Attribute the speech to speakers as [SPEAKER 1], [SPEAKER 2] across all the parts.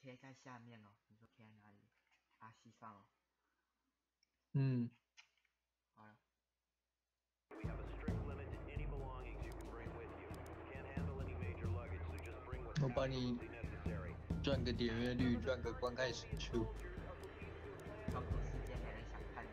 [SPEAKER 1] 贴在下面哦，你说贴在哪里？啊，西上哦。
[SPEAKER 2] 嗯。
[SPEAKER 1] 好了。
[SPEAKER 2] 我帮你赚个点阅率，赚个观看时数。
[SPEAKER 1] 冲突世界没人想看。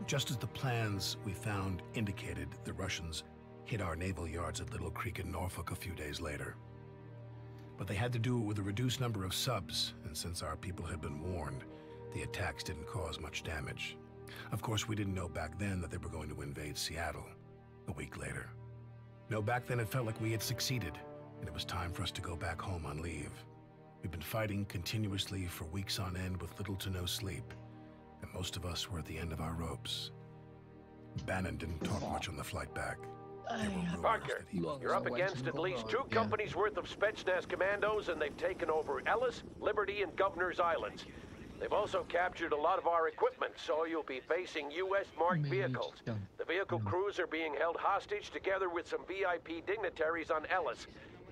[SPEAKER 3] Just as the plans we found indicated, the Russians hit our naval yards at Little Creek in Norfolk a few days later. But they had to do it with a reduced number of subs, and since our people had been warned, the attacks didn't cause much damage. Of course, we didn't know back then that they were going to invade Seattle a week later. No, back then it felt like we had succeeded, and it was time for us to go back home on leave. We'd been fighting continuously for weeks on end with little to no sleep, and most of us were at the end of our ropes. Bannon didn't talk much on the flight back.
[SPEAKER 4] Parker, you're up against at least 2 companies worth of Spetsnaz commandos, and they've taken over Ellis, Liberty, and Governor's Islands. They've also captured a lot of our equipment, so you'll be facing U.S.-marked vehicles. The vehicle crews are being held hostage together with some VIP dignitaries on Ellis.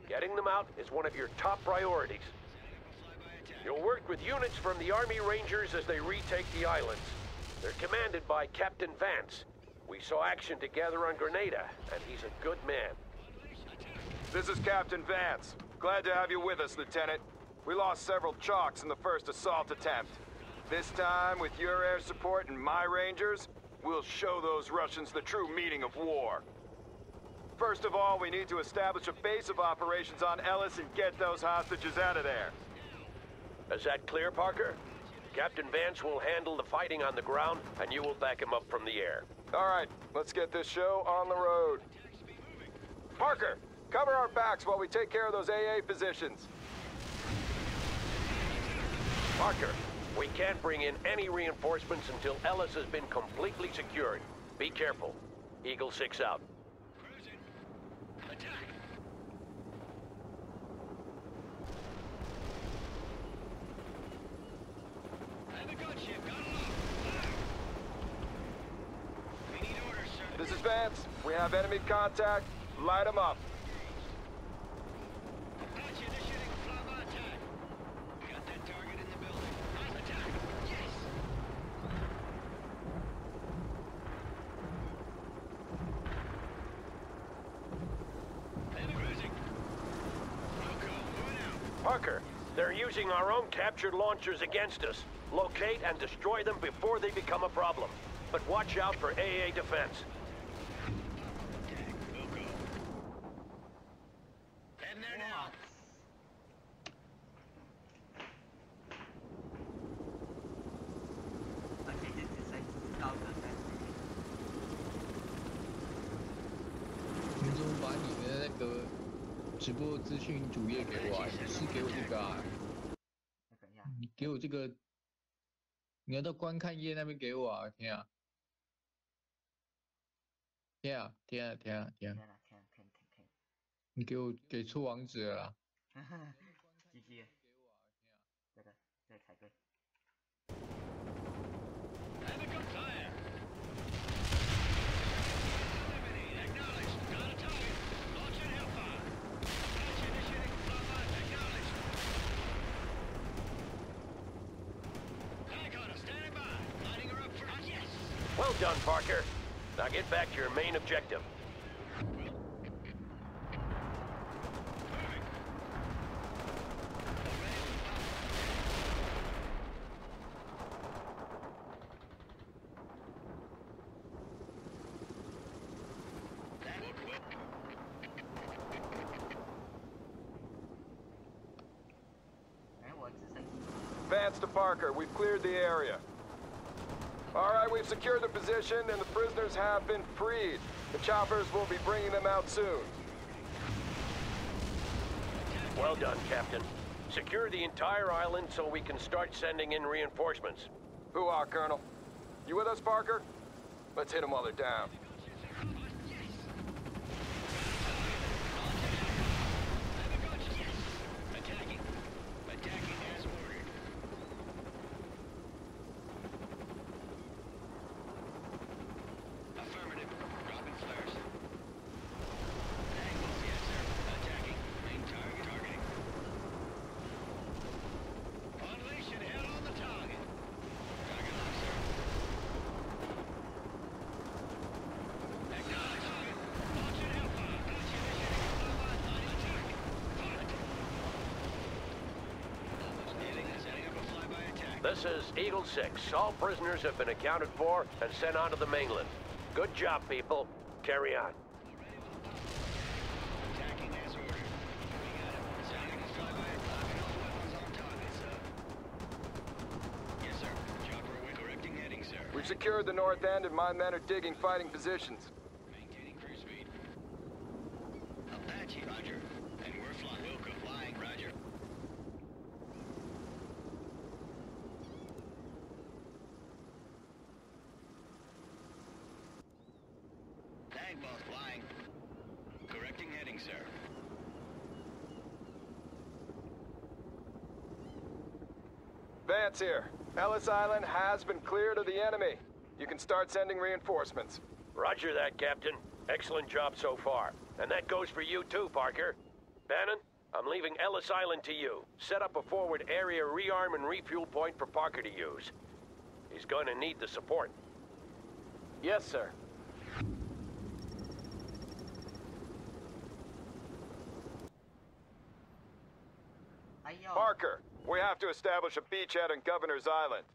[SPEAKER 4] Getting them out is one of your top priorities. You'll work with units from the Army Rangers as they retake the islands. They're commanded by Captain Vance. We saw action together on Grenada, and he's a good man.
[SPEAKER 5] This is Captain Vance. Glad to have you with us, Lieutenant. We lost several chalks in the first assault attempt. This time, with your air support and my Rangers, we'll show those Russians the true meaning of war. First of all, we need to establish a base of operations on Ellis and get those hostages out of there.
[SPEAKER 4] Is that clear, Parker? Captain Vance will handle the fighting on the ground, and you will back him up from the air.
[SPEAKER 5] All right, let's get this show on the road. Parker, cover our backs while we take care of those AA positions.
[SPEAKER 4] Parker, we can't bring in any reinforcements until Ellis has been completely secured. Be careful. Eagle 6 out.
[SPEAKER 6] Cruising. Attack! I have a gunship. Got it up. We need orders, sir.
[SPEAKER 5] This is Vance. We have enemy contact. Light them up.
[SPEAKER 6] Gotcha. They're shooting a flyby attack. Got that target in the building. Nice attack. Yes. Enemy cruising. Loco, moving out.
[SPEAKER 4] Parker, they're using our own captured launchers against us. Locate and destroy them before they become a problem. But watch out for AA defense.
[SPEAKER 6] Loco. Heading there now.
[SPEAKER 1] 而且这只剩高的在
[SPEAKER 2] 你怎么把你的那个直播资讯主页给我啊？你是给我这个啊？
[SPEAKER 1] 怎样？
[SPEAKER 2] 你给我这个，你要到观看页那边给我啊！天啊！天啊！天啊！天啊！天啊！
[SPEAKER 1] 天，
[SPEAKER 2] 你给错网址了啦！
[SPEAKER 1] 继续。这个才对。
[SPEAKER 6] Enemy fire. Eliminate. Acknowledged. Got a target. Launching hellfire. Gotcha. Initiating flyby. Acknowledged. Icon, standing by. Lighting her up for... yes!
[SPEAKER 4] Well done, Parker. Now get back to your main objective.
[SPEAKER 5] Vance to Parker, we've cleared the area. All right, we've secured the position and the prisoners have been freed. The choppers will be bringing them out soon.
[SPEAKER 4] Well done, Captain. Secure the entire island so we can start sending in reinforcements.
[SPEAKER 5] Hoo-ah, Colonel. You with us, Parker? Let's hit them while they're down.
[SPEAKER 4] This is Eagle 6. All prisoners have been accounted for and sent on to the mainland. Good job, people. Carry on.
[SPEAKER 6] Attacking as ordered. We got it. Sounding a flyby. Locking all weapons on target, sir. Yes, sir. Chopper away. Correcting heading, sir.
[SPEAKER 5] We've secured the north end and my men are digging fighting positions.
[SPEAKER 6] Maintaining cruise speed. Apache, roger. And we're flying. Wilco flying, roger. Tag boss flying. Correcting heading, sir.
[SPEAKER 5] Vance here. Ellis Island has been cleared of the enemy. You can start sending reinforcements.
[SPEAKER 4] Roger that, Captain. Excellent job so far. And that goes for you too, Parker. Bannon, I'm leaving Ellis Island to you. Set up a forward area rearm and refuel point for Parker to use. He's going to need the support.
[SPEAKER 5] Yes, sir. Parker, we have to establish a beachhead on Governor's Island.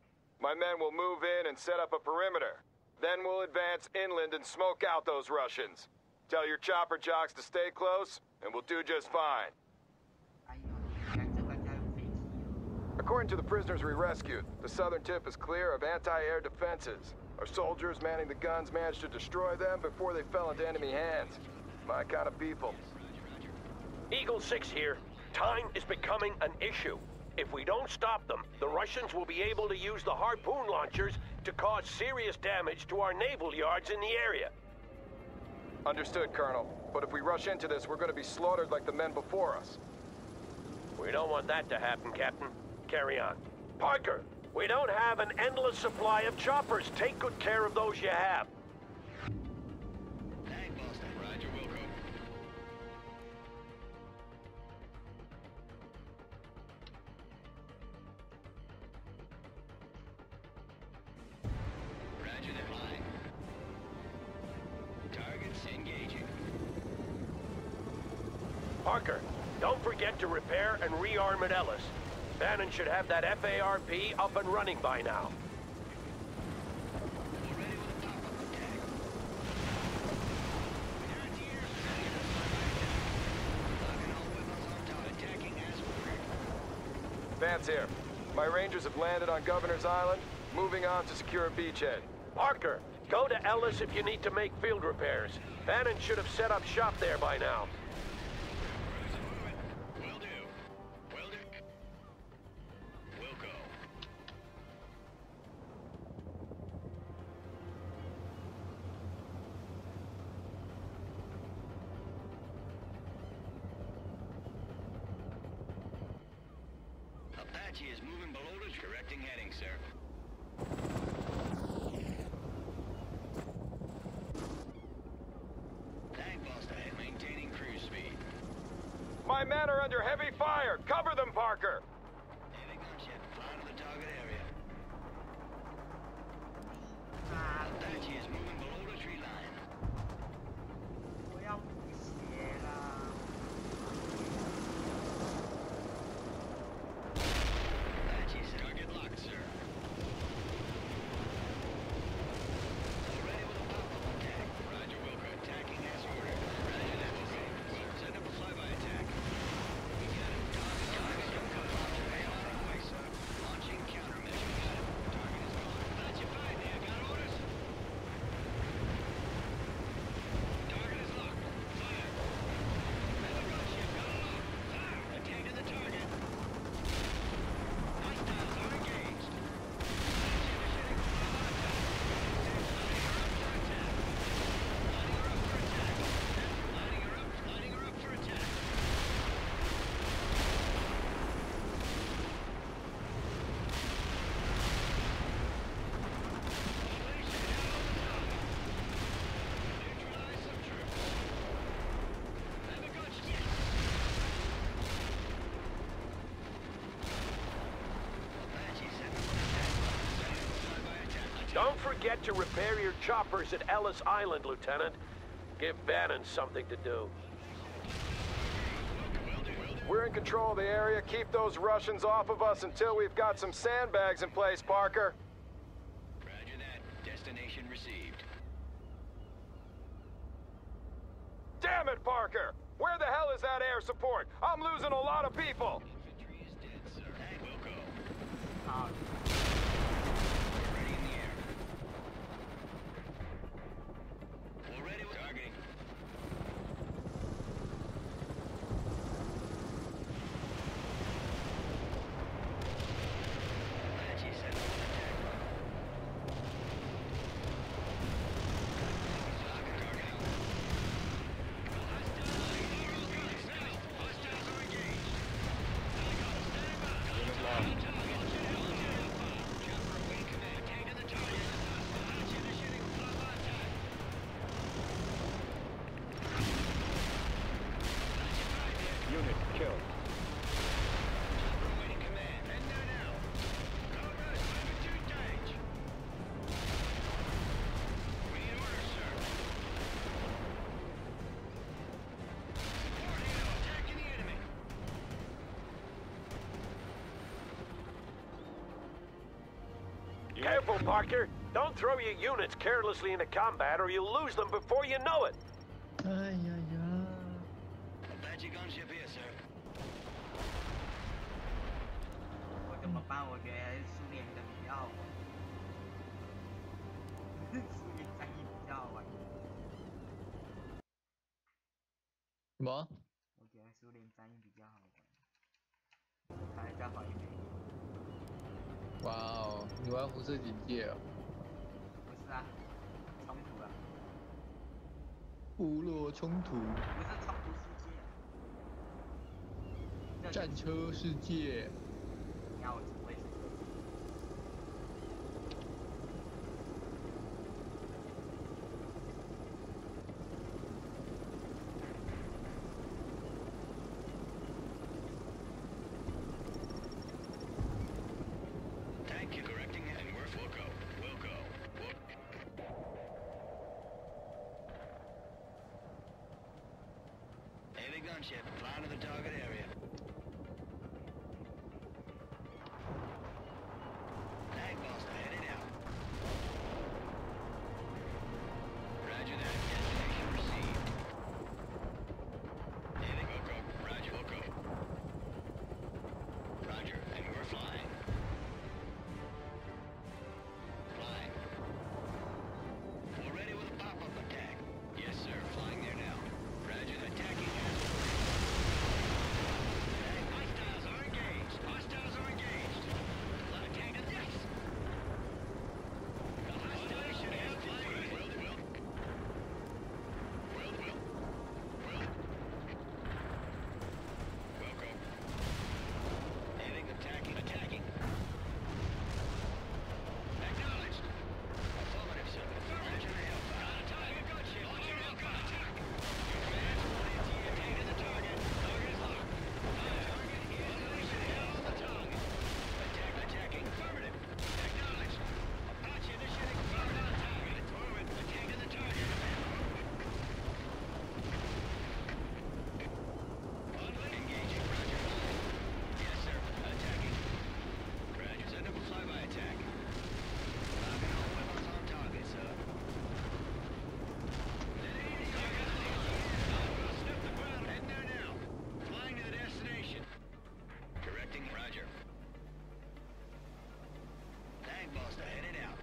[SPEAKER 5] My men will move in and set up a perimeter. Then we'll advance inland and smoke out those Russians. Tell your chopper jocks to stay close, and we'll do just fine. According to the prisoners we rescued, the southern tip is clear of anti-air defenses. Our soldiers manning the guns managed to destroy them before they fell into enemy hands. My kind of people.
[SPEAKER 4] Eagle 6 here. Time is becoming an issue. If we don't stop them, the Russians will be able to use the harpoon launchers to cause serious damage to our naval yards in the area.
[SPEAKER 5] Understood, Colonel. But if we rush into this, we're going to be slaughtered like the men before us.
[SPEAKER 4] We don't want that to happen, Captain. Carry on. Parker, we don't have an endless supply of choppers. Take good care of those you have.
[SPEAKER 6] Tag boss, roger, Wilco. Roger, they're flying. Targets engaging.
[SPEAKER 4] Parker, don't forget to repair and rearm at Ellis. Bannon should have that FARP up and running by now.
[SPEAKER 6] We're ready with a pop-up attack. We're at the air. Locking all weapons on target. Attacking as ordered.
[SPEAKER 5] Vance here. My rangers have landed on Governor's Island, moving on to secure a beachhead.
[SPEAKER 4] Parker, go to Ellis if you need to make field repairs. Bannon should have set up shop there by now.
[SPEAKER 6] Will do. Will do. Wilco. Apache is moving below the correcting heading, sir. Tag boss, maintaining cruise speed.
[SPEAKER 5] My men are under heavy fire! Cover them, Parker!
[SPEAKER 6] Heavy gunship, flying to the target area. Apache is moving below the tree line. Apache's target locked, sir. Already with a pop-up attack. Roger, Wilco. Attacking as ordered. Roger that, Wilco. Send up a flyby attack. We got it. Target cut off. On way, sir. Launching countermeasure. Got it. Target is gone. Apache fine there. Got orders. Target is locked. Fire. Another gunship. Got it locked. Fire. Attacking the target. Hostiles are engaged. Lining her up for attack. Neutralize some troops. And the gunship. Apache sent up an attack. Sending a flyby attack.
[SPEAKER 4] Don't forget to repair your choppers at Ellis Island, Lieutenant. Give Bannon something to do.
[SPEAKER 5] We're in control of the area. Keep those Russians off of us until we've got some sandbags in place, Parker.
[SPEAKER 6] Roger that. Destination received.
[SPEAKER 5] Damn it, Parker! Where the hell is that air support? I'm losing a lot of people!
[SPEAKER 6] Infantry is dead, sir. Tank will go.
[SPEAKER 1] Ah,
[SPEAKER 6] We're ready in the air. We're ready with targeting. Apache set up an attack. Target out. Hostiles are engaged. Chopper awaiting command. Tank to the target. Apache initiating flyby attack. Apache 5 here.
[SPEAKER 4] Unit killed.
[SPEAKER 6] Chopper awaiting command. Heading there now. Cobra, moving to engage. We need orders, sir. Support Halo, attacking the enemy.
[SPEAKER 4] Careful, Parker. Don't throw your units carelessly into combat or you'll lose them before you know it.
[SPEAKER 2] 哎呀呀！
[SPEAKER 6] Apache gunship here, sir.
[SPEAKER 1] 我怎么办？我觉得苏联的比较好玩，苏联战役比较好玩。
[SPEAKER 2] 什么？
[SPEAKER 1] 我觉得苏联战役比较好玩，还在怀疑美国。
[SPEAKER 2] 哇哦，你玩辐射警戒哦？
[SPEAKER 1] 不是啊，冲突啊，
[SPEAKER 2] 部落冲突，
[SPEAKER 1] 不是冲突世界。这就是
[SPEAKER 2] 战车世界。
[SPEAKER 1] 你要我怎么会？Tank
[SPEAKER 6] correcting heading. We'll go. We'll go. Heavy gunship flying to the target area. Tank buster headed out. Roger that. Destination received. Heavy go. Roger, we'll go. Roger, and we're flying. Flying. We're ready with a pop-up attack. Yes, sir. Flying there now. Roger. Attacking as hostiles are engaged. Hostiles are engaged. Light tank to yes. The hostiles should have flying. Will. Will go. Heading, attacking. Acknowledged. Affirmative, sir. Affirmative. Got a target. Gunship. Launching Hellcat attack. Your command. Tank to the target. Target is locked. Target is unleashed. On the target. Attacking. Affirmative. Acknowledged. Apache initiating fire on target. Forward. Tank to the target. Engaging. Roger. Yes, sir. Attacking. Roger. Send up a flyby attack. Locking all weapons on target, sir. Sniff the ground. Heading there now. Flying to the destination. Correcting. Roger. Tank buster headed out.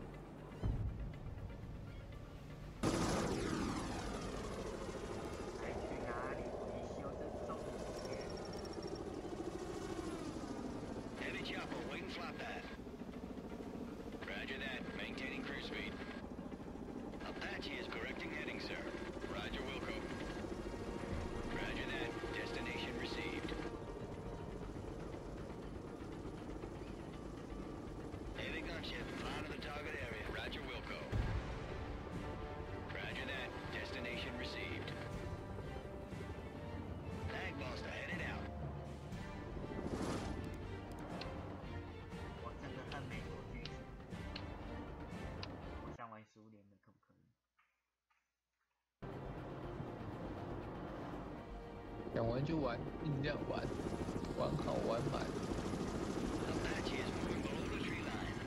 [SPEAKER 1] 该去哪里？维修这种线。
[SPEAKER 6] Heavy chopper waiting flight path. Roger that. Maintaining cruise speed. Apache is correcting heading, sir. Roger, Wilco. Roger that. Destination received. Heavy gunship flying to the target area. Roger, Wilco. Roger that. Destination received. Tank buster headed out.
[SPEAKER 1] 我真的恨美国剧情，我想玩苏联的，可不可以？
[SPEAKER 2] 想玩就玩，尽量玩。完好完满。
[SPEAKER 6] Apache is moving below the tree line.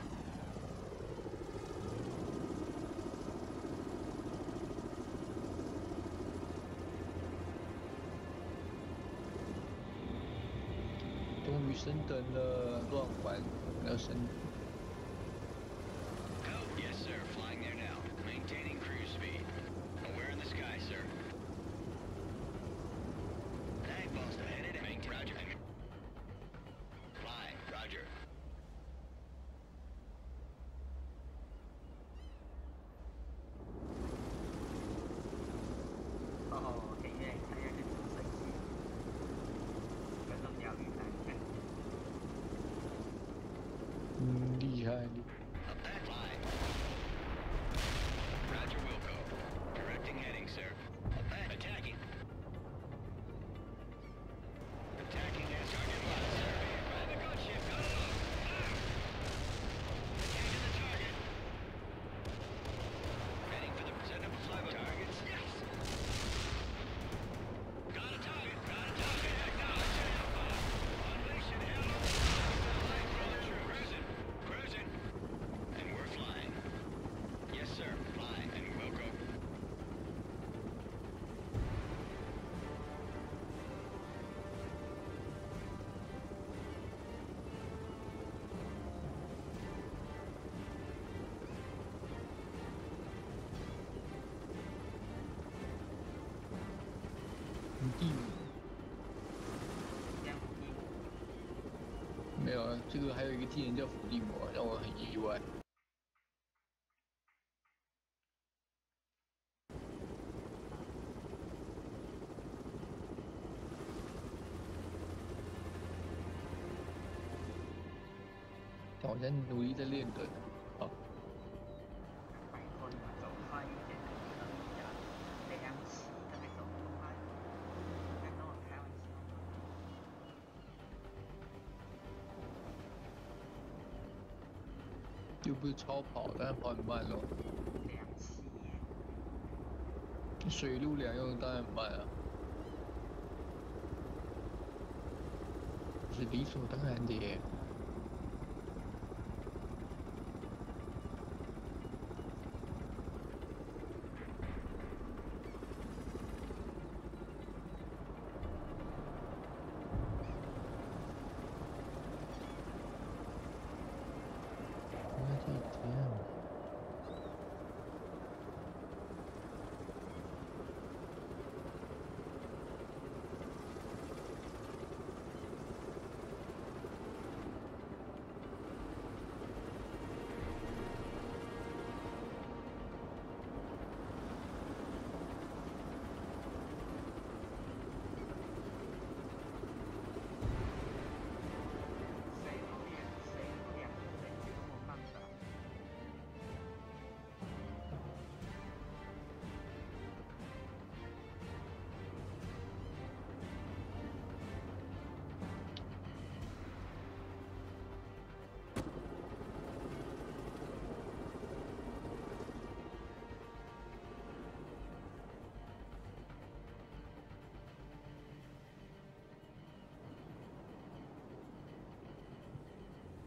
[SPEAKER 2] 终于升等了，乱玩要升。
[SPEAKER 6] Oh, yes, sir. Flying there now. Maintaining cruise speed. Where in the sky, sir? Tag post ahead. Maintain. Roger. Fly. Roger.
[SPEAKER 1] 哦，黑月还有个直升机，跟种钓鱼台一样。
[SPEAKER 2] 厉害。
[SPEAKER 6] Fly. Roger, Wilco. Directing heading, sir. Attacking. Attacking as target locked, sir. Grab the gunship. Got it up. Attacking the target. Heading for the send up a flyby targets. Yes. Got a target. Got a target. Acknowledge it. Unleash it. Hell. Cruising. Cruising. And we're flying. Yes, sir. Flying. And we'll go.
[SPEAKER 2] 第五
[SPEAKER 1] 这样第五，
[SPEAKER 2] 没有啊，这个还有一个技能叫伏地魔，让我很意外。但我在努力在练等。好，
[SPEAKER 1] 拜托你们走快一点，可以的，2起的还走不快，在跟我开玩笑吗？
[SPEAKER 2] 又不是超跑，当然跑很慢咯。
[SPEAKER 1] 2起耶，
[SPEAKER 2] 水陆两用当然很慢啊，是理所当然的耶。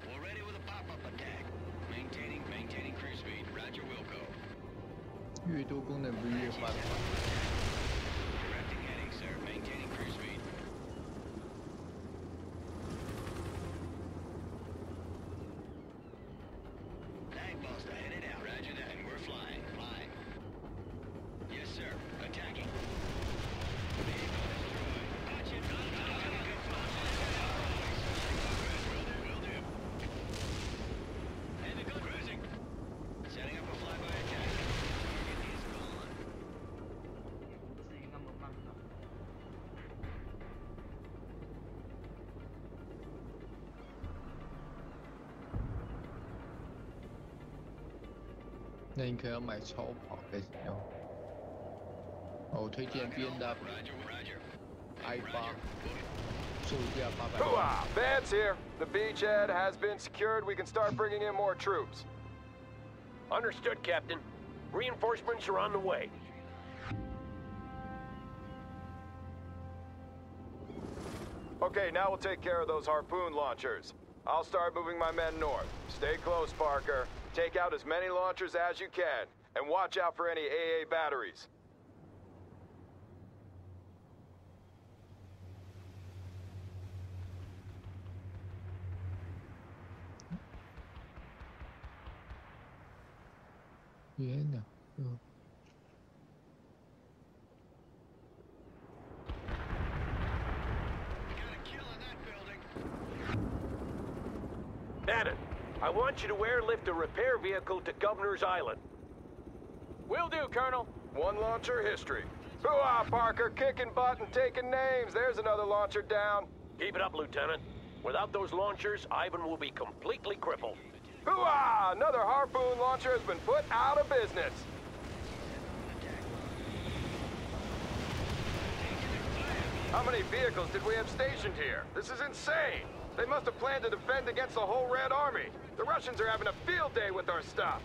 [SPEAKER 6] We're ready with a pop-up attack. Maintaining cruise speed. Roger, Wilco.
[SPEAKER 2] 越多功能不是越慢吗？
[SPEAKER 6] Directing heading, sir. Maintaining cruise speed. Tag post headed out. Roger that. And we're flying. Flying. Yes, sir. Attacking. Vehicle destroyed. Watch it. Will do. And the gun cruising. Setting up a flyby attack. Target is gone.
[SPEAKER 1] 也不至于那么慢吧？
[SPEAKER 2] 那你可能要买超跑还是怎样？哦，我推荐 BMW
[SPEAKER 6] Roger.
[SPEAKER 2] i8，售价800万。
[SPEAKER 5] Hooah! Vance here. The beachhead has been secured. We can start bringing in more troops.
[SPEAKER 4] Understood, Captain. Reinforcements are on the way.
[SPEAKER 5] Okay, now we'll take care of those harpoon launchers. I'll start moving my men north. Stay close, Parker. Take out as many launchers as you can, and watch out for any AA batteries.
[SPEAKER 2] Vienna. Oh.
[SPEAKER 4] Bannon, I want you to airlift a repair vehicle to Governor's Island.
[SPEAKER 5] Will do, Colonel. One launcher history. Hoo-ah, Parker, kicking butt and taking names. There's another launcher down.
[SPEAKER 4] Keep it up, Lieutenant. Without those launchers, Ivan will be completely crippled.
[SPEAKER 5] Hoo-ah! Another harpoon launcher has been put out of business. How many vehicles did we have stationed here? This is insane. They must have planned to defend against the whole Red Army. The Russians are having a field day with our stuff.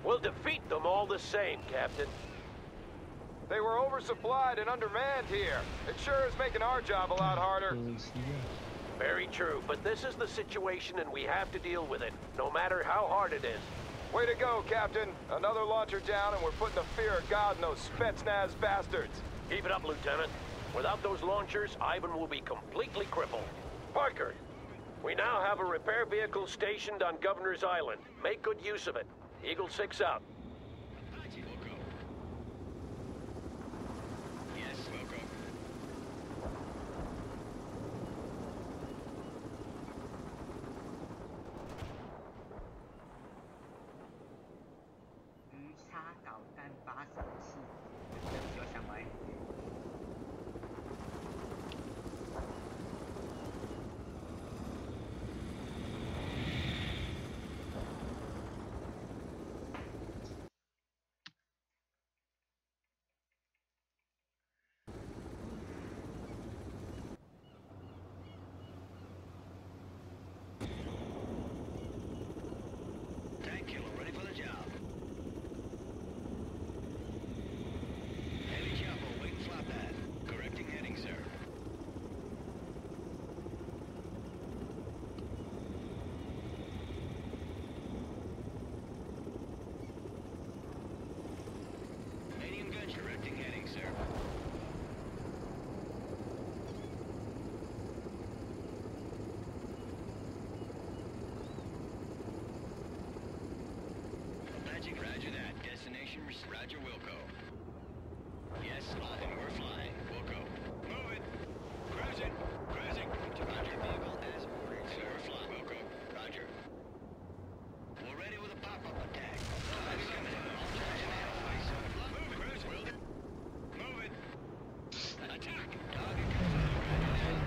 [SPEAKER 4] We'll defeat them all the same, Captain.
[SPEAKER 5] They were oversupplied and undermanned here. It sure is making our job a lot harder.
[SPEAKER 4] Very true, but this is the situation and we have to deal with it, no matter how hard it is.
[SPEAKER 5] Way to go, Captain. Another launcher down and we're putting the fear of God in those Spetsnaz bastards.
[SPEAKER 4] Keep it up, Lieutenant. Without those launchers, Ivan will be completely crippled. Parker, we now have a repair vehicle stationed on Governor's Island. Make good use of it. Eagle 6 out.
[SPEAKER 6] Yes, Wilco.
[SPEAKER 1] 鱼叉导弹发射器，有想没？Tank
[SPEAKER 6] killer ready for the job. Heavy chopper waiting flat pad. Correcting heading, sir. Canadian gun correcting heading, sir. Apache, roger that. Destination, roger Wilco. Yes, flying, we're flying. Wilco. Move it. Cruising. Cruising. To roger vehicle as ordered. Sir, we're flying. Wilco. Roger. We're ready with a pop-up attack. Heavy coming in. All tracks in the way, sir. Move, cruising. Will do. Move it. Attack. Target confirmed.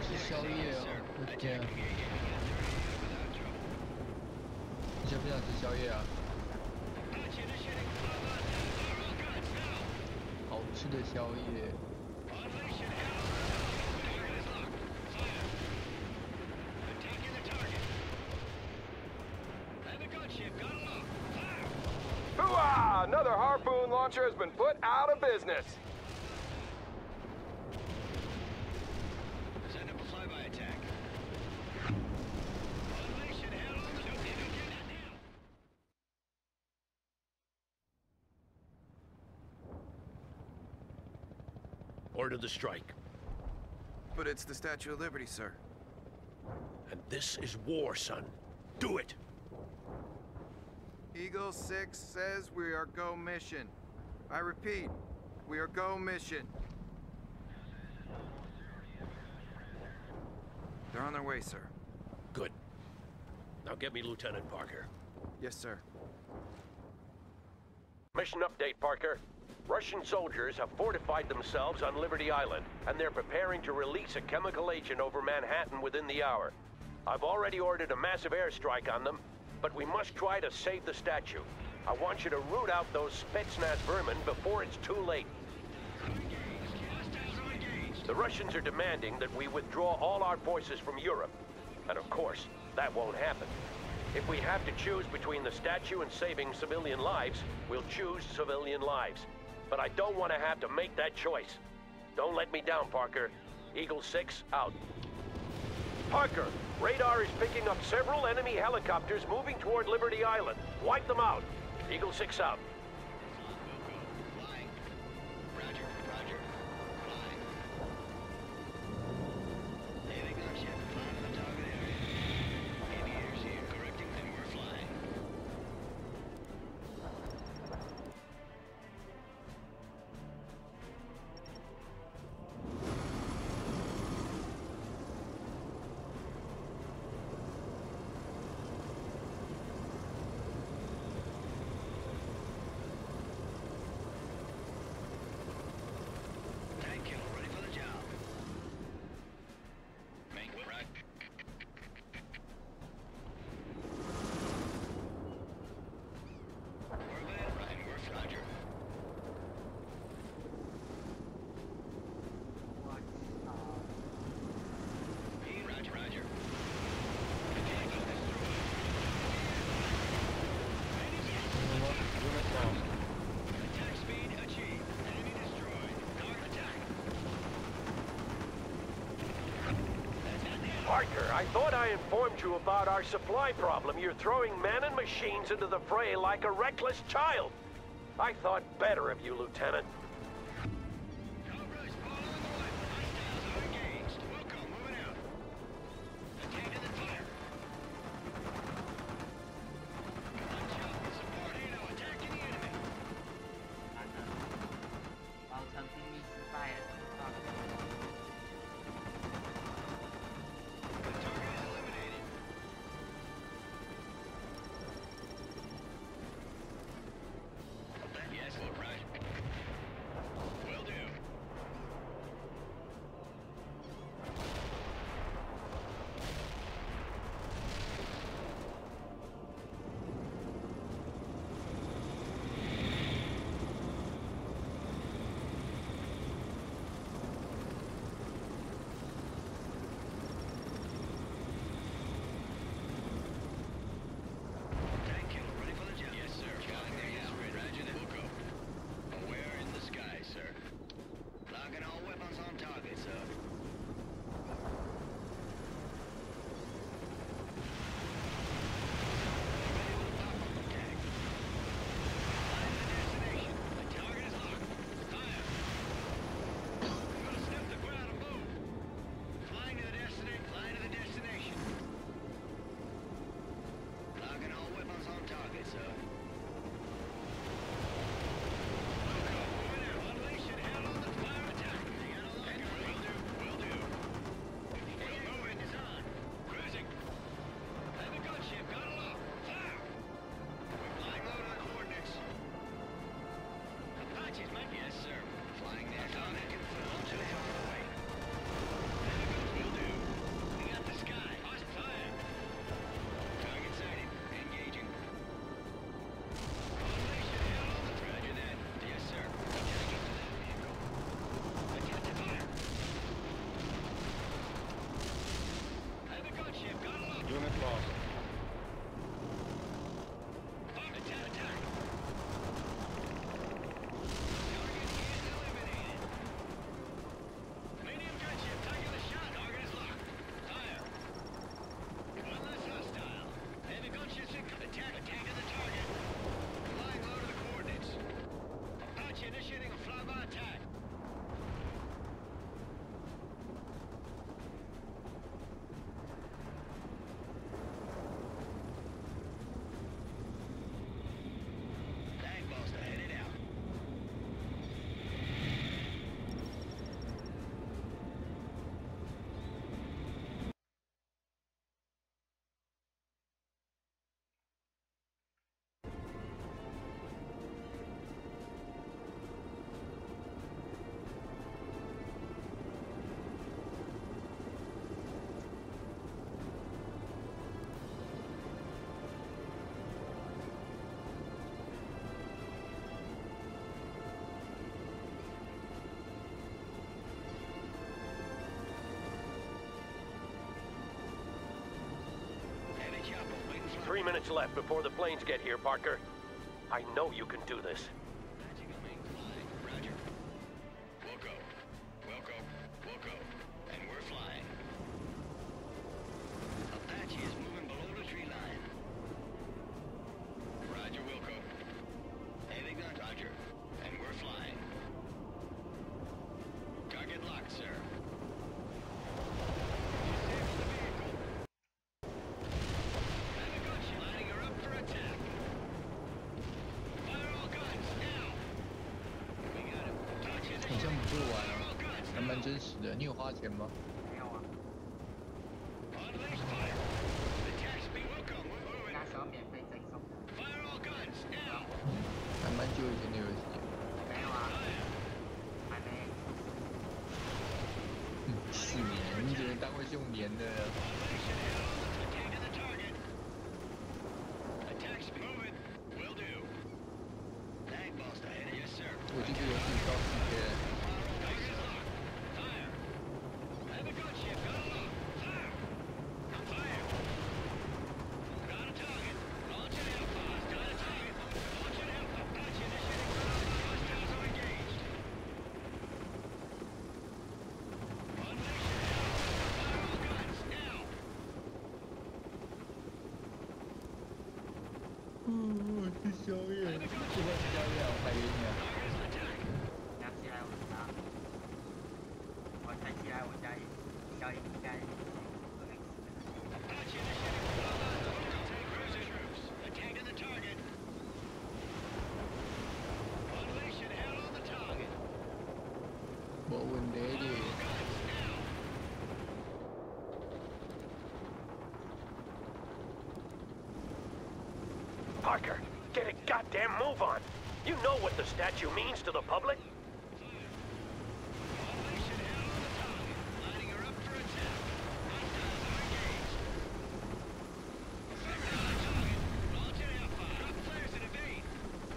[SPEAKER 2] 吃宵夜哦，我的天啊！
[SPEAKER 6] Without trouble.
[SPEAKER 2] 你想不想吃宵夜啊？
[SPEAKER 6] Apache initiating flyby. All guns now.
[SPEAKER 2] 好吃的宵夜。
[SPEAKER 6] Unleashing hell. Target is locked. Fire. Attacking the target. Heavy gunship got locked. Fire.
[SPEAKER 5] Hoo-ah! Another harpoon launcher has been put out of business.
[SPEAKER 6] Send up a flyby attack. Unleashing hell on the now.
[SPEAKER 4] Order the strike.
[SPEAKER 5] But it's the Statue of Liberty, sir.
[SPEAKER 4] And this is war, son. Do it!
[SPEAKER 5] Eagle 6 says we are go mission. I repeat, we are go mission. They're on their way, sir.
[SPEAKER 4] Good. Now get me Lieutenant Parker.
[SPEAKER 5] Yes, sir.
[SPEAKER 4] Mission update, Parker. Russian soldiers have fortified themselves on Liberty Island, and they're preparing to release a chemical agent over Manhattan within the hour. I've already ordered a massive airstrike on them, but we must try to save the statue. I want you to root out those Spetsnaz vermin before it's too late. The Russians are demanding that we withdraw all our forces from Europe. And of course, that won't happen. If we have to choose between the statue and saving civilian lives, we'll choose civilian lives. But I don't want to have to make that choice. Don't let me down, Parker. Eagle 6, out. Parker, radar is picking up several enemy helicopters moving toward Liberty Island. Wipe them out. Eagle 6 out.
[SPEAKER 6] Flying. Roger, roger. Flying. Heavy gunship. Flying to the target area. Aviators here. Correcting, and we're flying. Tank kill, ready for the job. Make right. We're good, Ryan. We're Roger. Roger, roger. Tango destroyed. Attack speed achieved. Enemy destroyed. Target attack.
[SPEAKER 4] Parker, I thought I informed you about our supply problem. You're throwing men and machines into the fray like a reckless child. I thought better of you, Lieutenant.
[SPEAKER 6] Cobras fall on the way. Hostiles are engaged. Welcome, moving out. Attack in the fire. Watch out. Support Halo. Attacking the enemy.
[SPEAKER 1] เราทำที่มีสไปร์ต่อ
[SPEAKER 6] The target is eliminated. Yes, right. Will do. Tank kill, ready for the job. Yes, sir. Flying there, yes, ready. Roger that. We'll go. Aware in the sky, sir. Locking all weapons on target, sir. Ready with pop-up attack. Flying to the destination. The target is locked. Fire. We're gonna sniff the ground and move. Flying to the destination. Flying to the destination. Locking all weapons on target, sir. Welcome, moving out. Unleash and hell on the fire attack. Will do, will do. We'll move it, it's on. Cruising. Heavy gunship, got it locked. Fire. We're flying low to the coordinates. Apaches, mate. Yes, sir. Flying there. On it. Launch it out of the way. Heavy guns, will do. We got the sky. Hot fire. Target sighted. Engaging. Unleash and hell on the Roger that. Yes, sir. Attacking to that vehicle. Attempt to fire. Heavy gunship, got it locked.
[SPEAKER 2] Unit lost.
[SPEAKER 6] Attack, attack. Target is eliminated. Medium gunship, taking the shot. Target is locked. Fire. One less hostile. Heavy gunships in. Attack, attacking the target. Flying low to the coordinates. Apache initiating a flyby attack. Tank buster headed out.
[SPEAKER 4] 3 minutes left before the planes get here, Parker. I know you can do this.
[SPEAKER 6] Roger. We'll go. We'll go. We'll go. And we're flying.
[SPEAKER 2] 真实的，你有花钱吗？
[SPEAKER 1] 没有啊，
[SPEAKER 6] Unleash fire. Attacks be welcome. We're moving.
[SPEAKER 1] 那时候免费赠送的。
[SPEAKER 6] Fire all guns now.
[SPEAKER 2] 还蛮久以前的游戏。
[SPEAKER 1] 没有啊，还没。
[SPEAKER 2] 4年，你怎么单位是用年的？
[SPEAKER 6] Formation hell. Attacking the target. Attacks moving. Will do. Tank boss ahead. Yes, sir.
[SPEAKER 2] 我这个游戏高级的。
[SPEAKER 6] Target locked. Fire. I have a gunship. Got a lock. Fire. Fire. Got a target. Launching Hellfires. Got a target. Launching Hellfire. Patch initiating. Hostiles are engaged. Unleash hell. Fire all guns now.
[SPEAKER 2] 吃宵夜，吃饭宵夜，我拍给你啊。
[SPEAKER 6] Target is attack.
[SPEAKER 1] 拿起来我家，我抬起来我家也消应该不能死。
[SPEAKER 6] Patch initiating. Take cruiser troops. Attacking the target. Unleashing hell on the target.
[SPEAKER 2] 没问题的。
[SPEAKER 6] Guns now.
[SPEAKER 4] Parker, get a goddamn move on. You know what the statue means to the public?
[SPEAKER 6] Unleashing hell on the target. Lining her up for attack. Hostiles are engaged. Sector on the target. Launching hellfire. Drop flares and evade.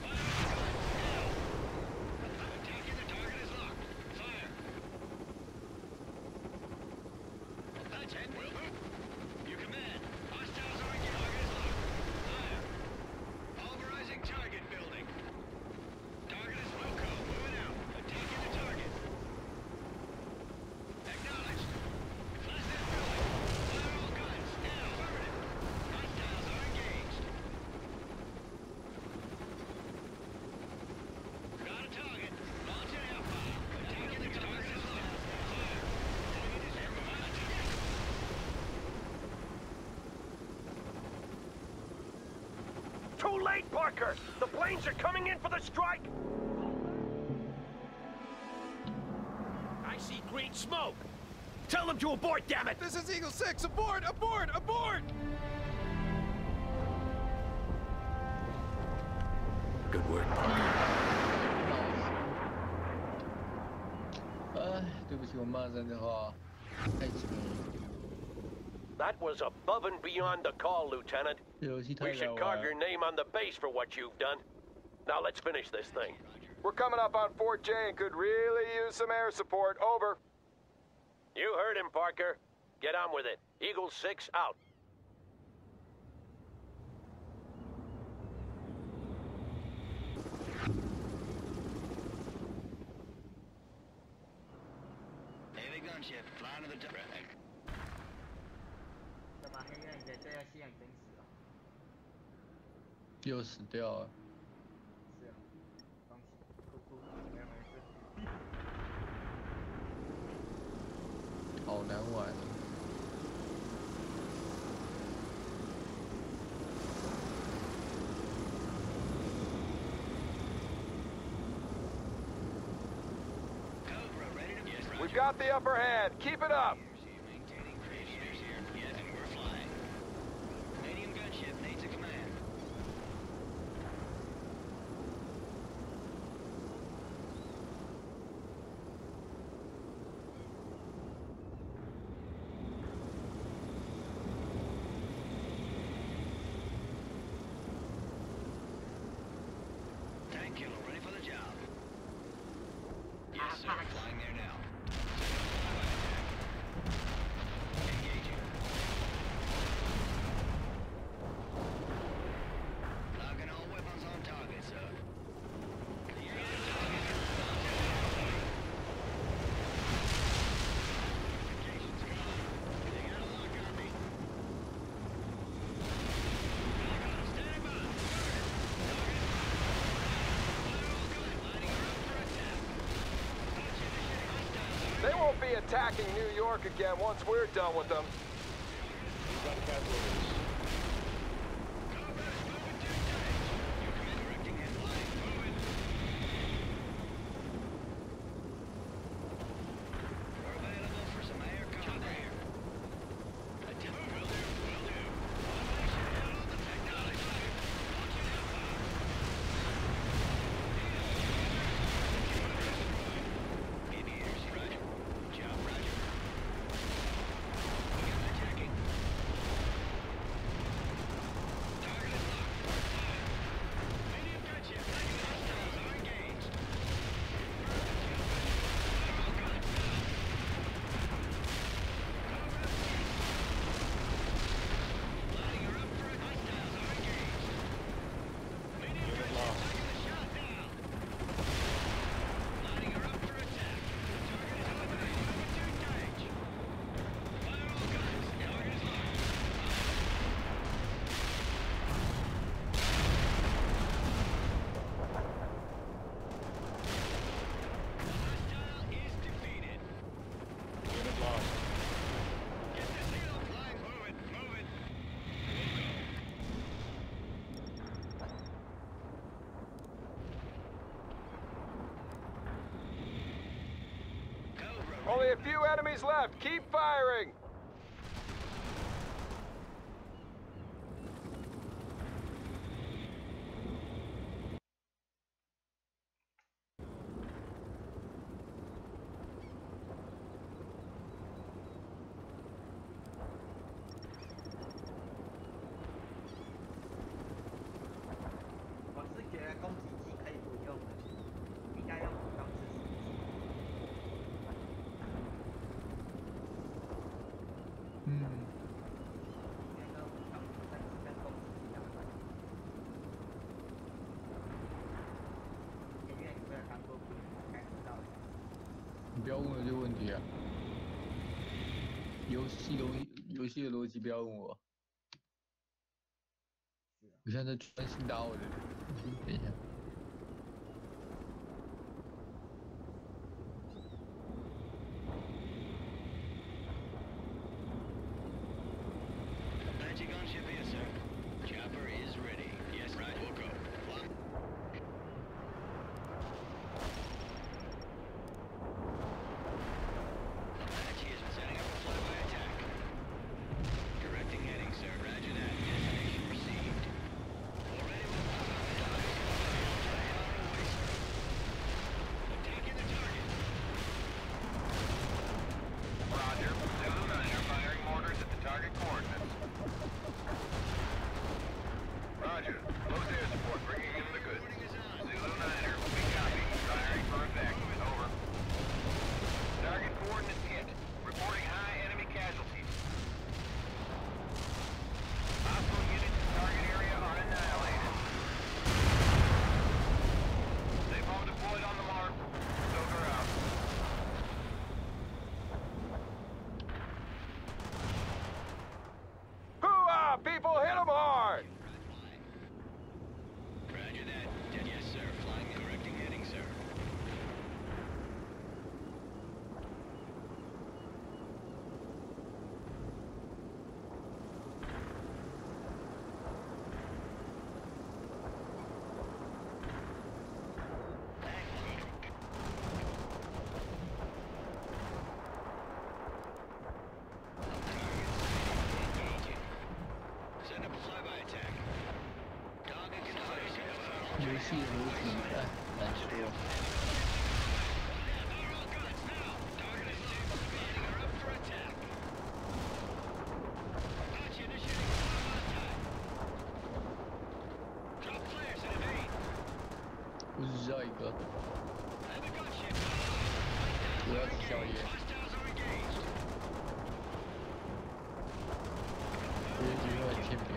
[SPEAKER 6] Fire on guns now. Attacking the target is locked. Fire. That's it. Will move. You command. Hostiles are engaged. Target is locked. Fire. Pulverizing target building. Target is Wilco. Moving out. Attacking the target. Acknowledged. Flash this building. Fire all guns. Now. Affirmative. Hostiles are engaged. Got a target. Launching Hellfire. Attacking the target is locked. Fire.
[SPEAKER 4] Too late, Parker! The planes are coming in for the strike! I see green smoke! Tell them to abort, damn it!
[SPEAKER 5] This is Eagle 6! Abort! Abort! Abort!
[SPEAKER 3] Good work, Parker.
[SPEAKER 2] 哎，对不起，我骂人的话太轻了。
[SPEAKER 4] That was above and beyond the call, Lieutenant.
[SPEAKER 2] 这游戏太
[SPEAKER 4] We
[SPEAKER 2] 绕
[SPEAKER 4] should
[SPEAKER 2] 了
[SPEAKER 4] carve。your name on the base for what you've done. Now let's finish this thing.
[SPEAKER 5] We're coming up on Fort J and could really use some air support. Over.
[SPEAKER 4] You heard him, Parker. Get on with it. Eagle 6 out.
[SPEAKER 6] Heavy gunship. Flying to the target.
[SPEAKER 1] 怎么黑人你的这游戏很真实哦？
[SPEAKER 2] 又死掉了。
[SPEAKER 1] 是哦，恭喜，酷酷，没有没事。
[SPEAKER 2] 好难玩。
[SPEAKER 6] Cobra ready to... Yes,
[SPEAKER 5] We've got the upper hand. Keep it up.
[SPEAKER 6] Maintaining radiators here. Yes, and we're flying. Canadian gunship needs a command. Tank killer ready for the job. Yes, sir. Flying there now. Engaging. Locking all weapons on target, sir. Clear the target. Communications gone. They got a lock on me. Standing by. Target. Fire all guns. Lining her up for attack. Patch initiating. Hostiles are
[SPEAKER 5] They won't be attacking New York again once we're done with them.
[SPEAKER 6] Cobra's moving to tank. Your command directing and flying. Moving.
[SPEAKER 5] Only a few enemies left. Keep firing.
[SPEAKER 2] 你不要问我这个问题啊！游戏的逻辑不要问我。我现在在专心打我的。等一下。
[SPEAKER 6] Magic on ship here, sir. Chopper is ready. Yes, right. We'll go. Apache is setting up a flyby attack. Directing heading, sir. Roger that. Destination received. Already with taking the target.
[SPEAKER 5] Roger. Zulu 9 are firing mortars at the target coordinates. Roger. Close air support bringing in the goods. Zulu 9er, we copy. Firing for effect. Over. Target coordinates hit. Reporting high enemy casualties. Hostile units in target area are annihilated. They bomb deployed on the mark. Stoker out. Hoo-ah! People hit them hard!
[SPEAKER 6] Roger that. Yes, sir. Flying correcting heading, sir. Send up a flyby attack. Target conversion.
[SPEAKER 2] 游戏的逻辑难说。我只知道一个，我要吃宵夜。我也觉得很欠扁。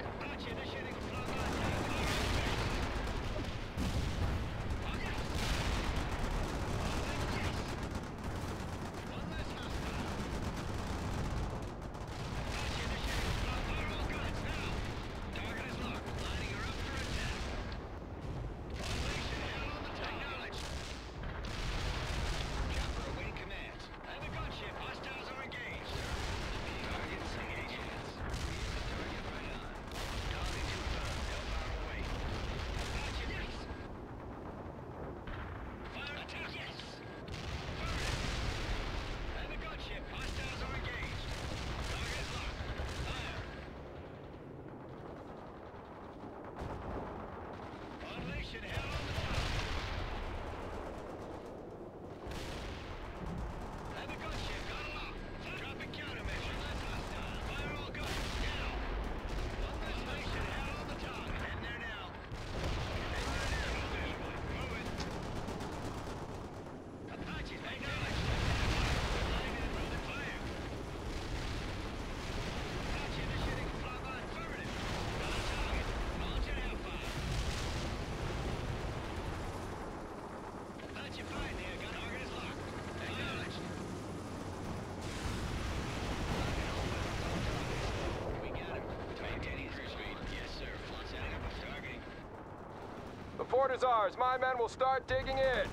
[SPEAKER 5] The fort is ours. My men will start digging in.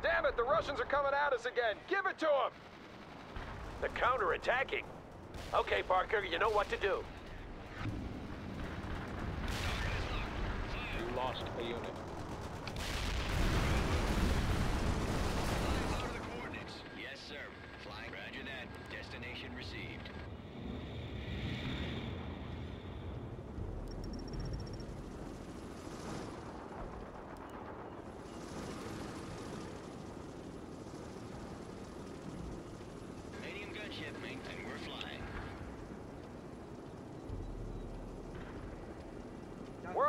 [SPEAKER 5] Damn it, the Russians are coming at us again. Give it to them!
[SPEAKER 4] They're counterattacking. Okay, Parker, you know what to do.
[SPEAKER 7] You lost a unit.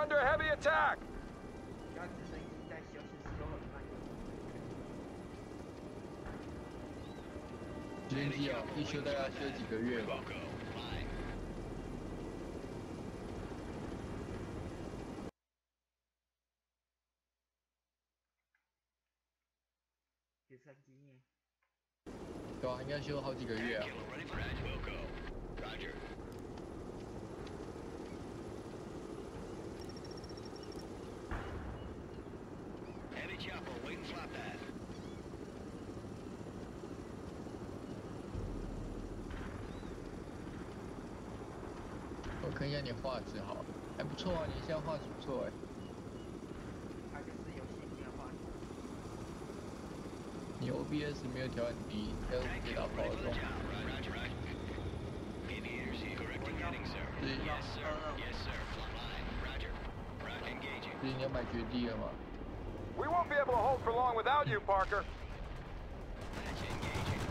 [SPEAKER 5] under heavy attack.
[SPEAKER 1] 要直升机在修是修很慢。
[SPEAKER 2] 直升机哦，一修大概修几个月吧。
[SPEAKER 1] 直升机耶。
[SPEAKER 2] 对啊，应该修好几个月啊。
[SPEAKER 6] Heavy chopper waiting flat pad.
[SPEAKER 2] 我看一下你画质好，还不错啊，你现在画质不错哎。
[SPEAKER 1] 它就是游戏没有画质。
[SPEAKER 2] 你 OBS 没有调很低，要给它保重。
[SPEAKER 6] Aviators here. Correcting heading, sir. Yes, sir. Yes, sir. Fly line. Roger. Roger. Engaging.
[SPEAKER 2] 所以你要买绝地了吗？
[SPEAKER 5] We won't be able to hold for long without you, Parker.
[SPEAKER 6] Match engaging.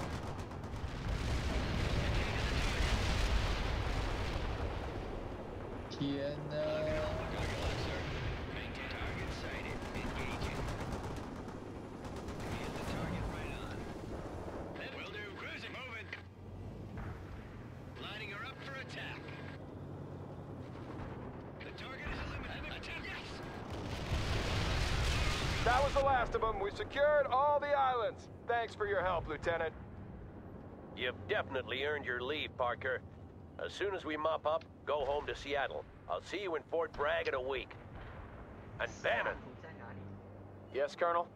[SPEAKER 2] 天哪！
[SPEAKER 6] Roger that, sir. Maintain target sighted. Engaging. Hit the target right on. Will do. Cruising. Moving. Lining her up for attack. The target is eliminated. Attack. Yes.
[SPEAKER 5] That was the last of them. We secured all the islands. Thanks for your help, Lieutenant.
[SPEAKER 4] You've definitely earned your leave, Parker. As soon as we mop up, go home to Seattle. I'll see you in Fort Bragg in a week. And Bannon,
[SPEAKER 1] 图在哪里？
[SPEAKER 5] Yes, Colonel?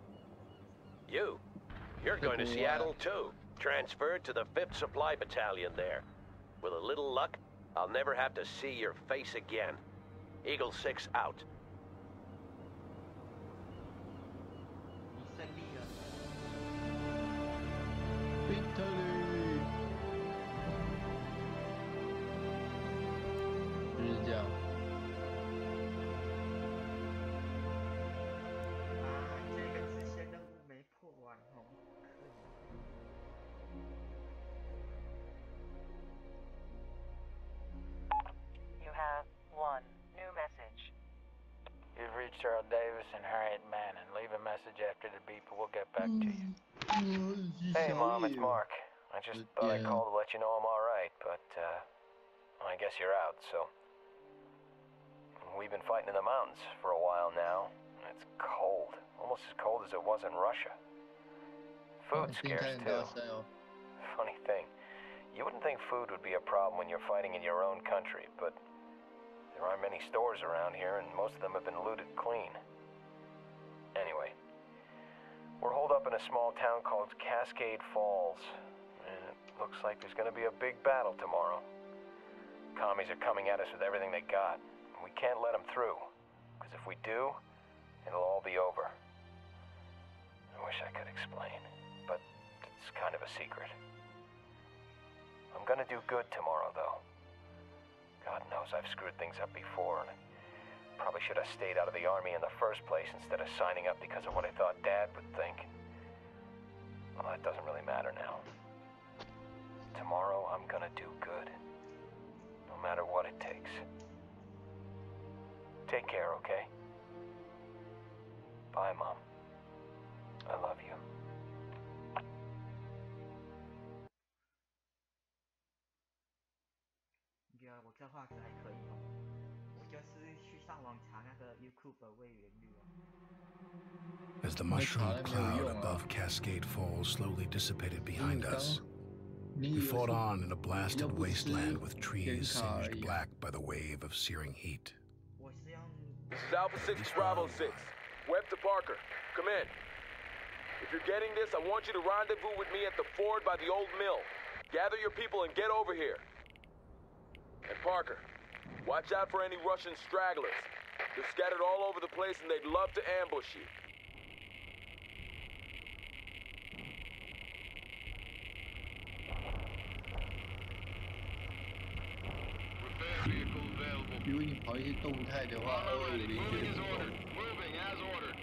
[SPEAKER 4] you're going to Seattle too. Transferred to the 5th Supply Battalion there. With a little luck, I'll never have to see your face again. Eagle 6 out.
[SPEAKER 1] 你胜利了。
[SPEAKER 2] Victory！ 就是这样。
[SPEAKER 1] 啊，这个支线任务没破完哦，可以。
[SPEAKER 7] You have one new message.
[SPEAKER 8] You've reached Earl Davis and Harriet Manning. Leave a message after the beep and we'll get back to you. Hey, Mom, it's Mark. I just thought I'd call to let you know I'm alright, but, I guess you're out, so... We've been fighting in the mountains for a while now. It's cold. Almost as cold as it was in Russia. Food's scarce, too. Funny thing. You wouldn't think food would be a problem when you're fighting in your own country, but... There aren't many stores around here, and most of them have been looted clean. Anyway, we're holed up in a small town called Cascade Falls, and it looks like there's gonna be a big battle tomorrow. Commies are coming at us with everything they got, and we can't let them through, because if we do, it'll all be over. I wish I could explain, but it's kind of a secret. I'm gonna do good tomorrow, though. God knows I've screwed things up before, and I probably should have stayed out of the Army in the first place instead of signing up because of what I thought Dad would think. Well, that doesn't really matter now. Tomorrow, I'm gonna do good. No matter what it takes. Take care, okay? Bye, Mom. I love you.
[SPEAKER 1] 你觉得我这画质还可以哦？我就是去上网查那个 YouTube 位元率哦。
[SPEAKER 3] As the mushroom cloud above Cascade Falls slowly dissipated behind us, we fought on in a blasted wasteland with trees singed black by the wave of searing heat.
[SPEAKER 1] 我是用
[SPEAKER 5] This is Alpha 6 Bravo 6. Webb to Parker. Come in. If you're getting this, I want you to rendezvous with me at the ford by the old mill. Gather your people and get over here. And Parker, watch out for any Russian stragglers. They're scattered all over the place and they'd love to ambush you.
[SPEAKER 6] Repair vehicle available.
[SPEAKER 2] 如果你跑一些动态的话，220绝对
[SPEAKER 6] Moving as
[SPEAKER 2] 不够。
[SPEAKER 6] ordered. Moving as ordered.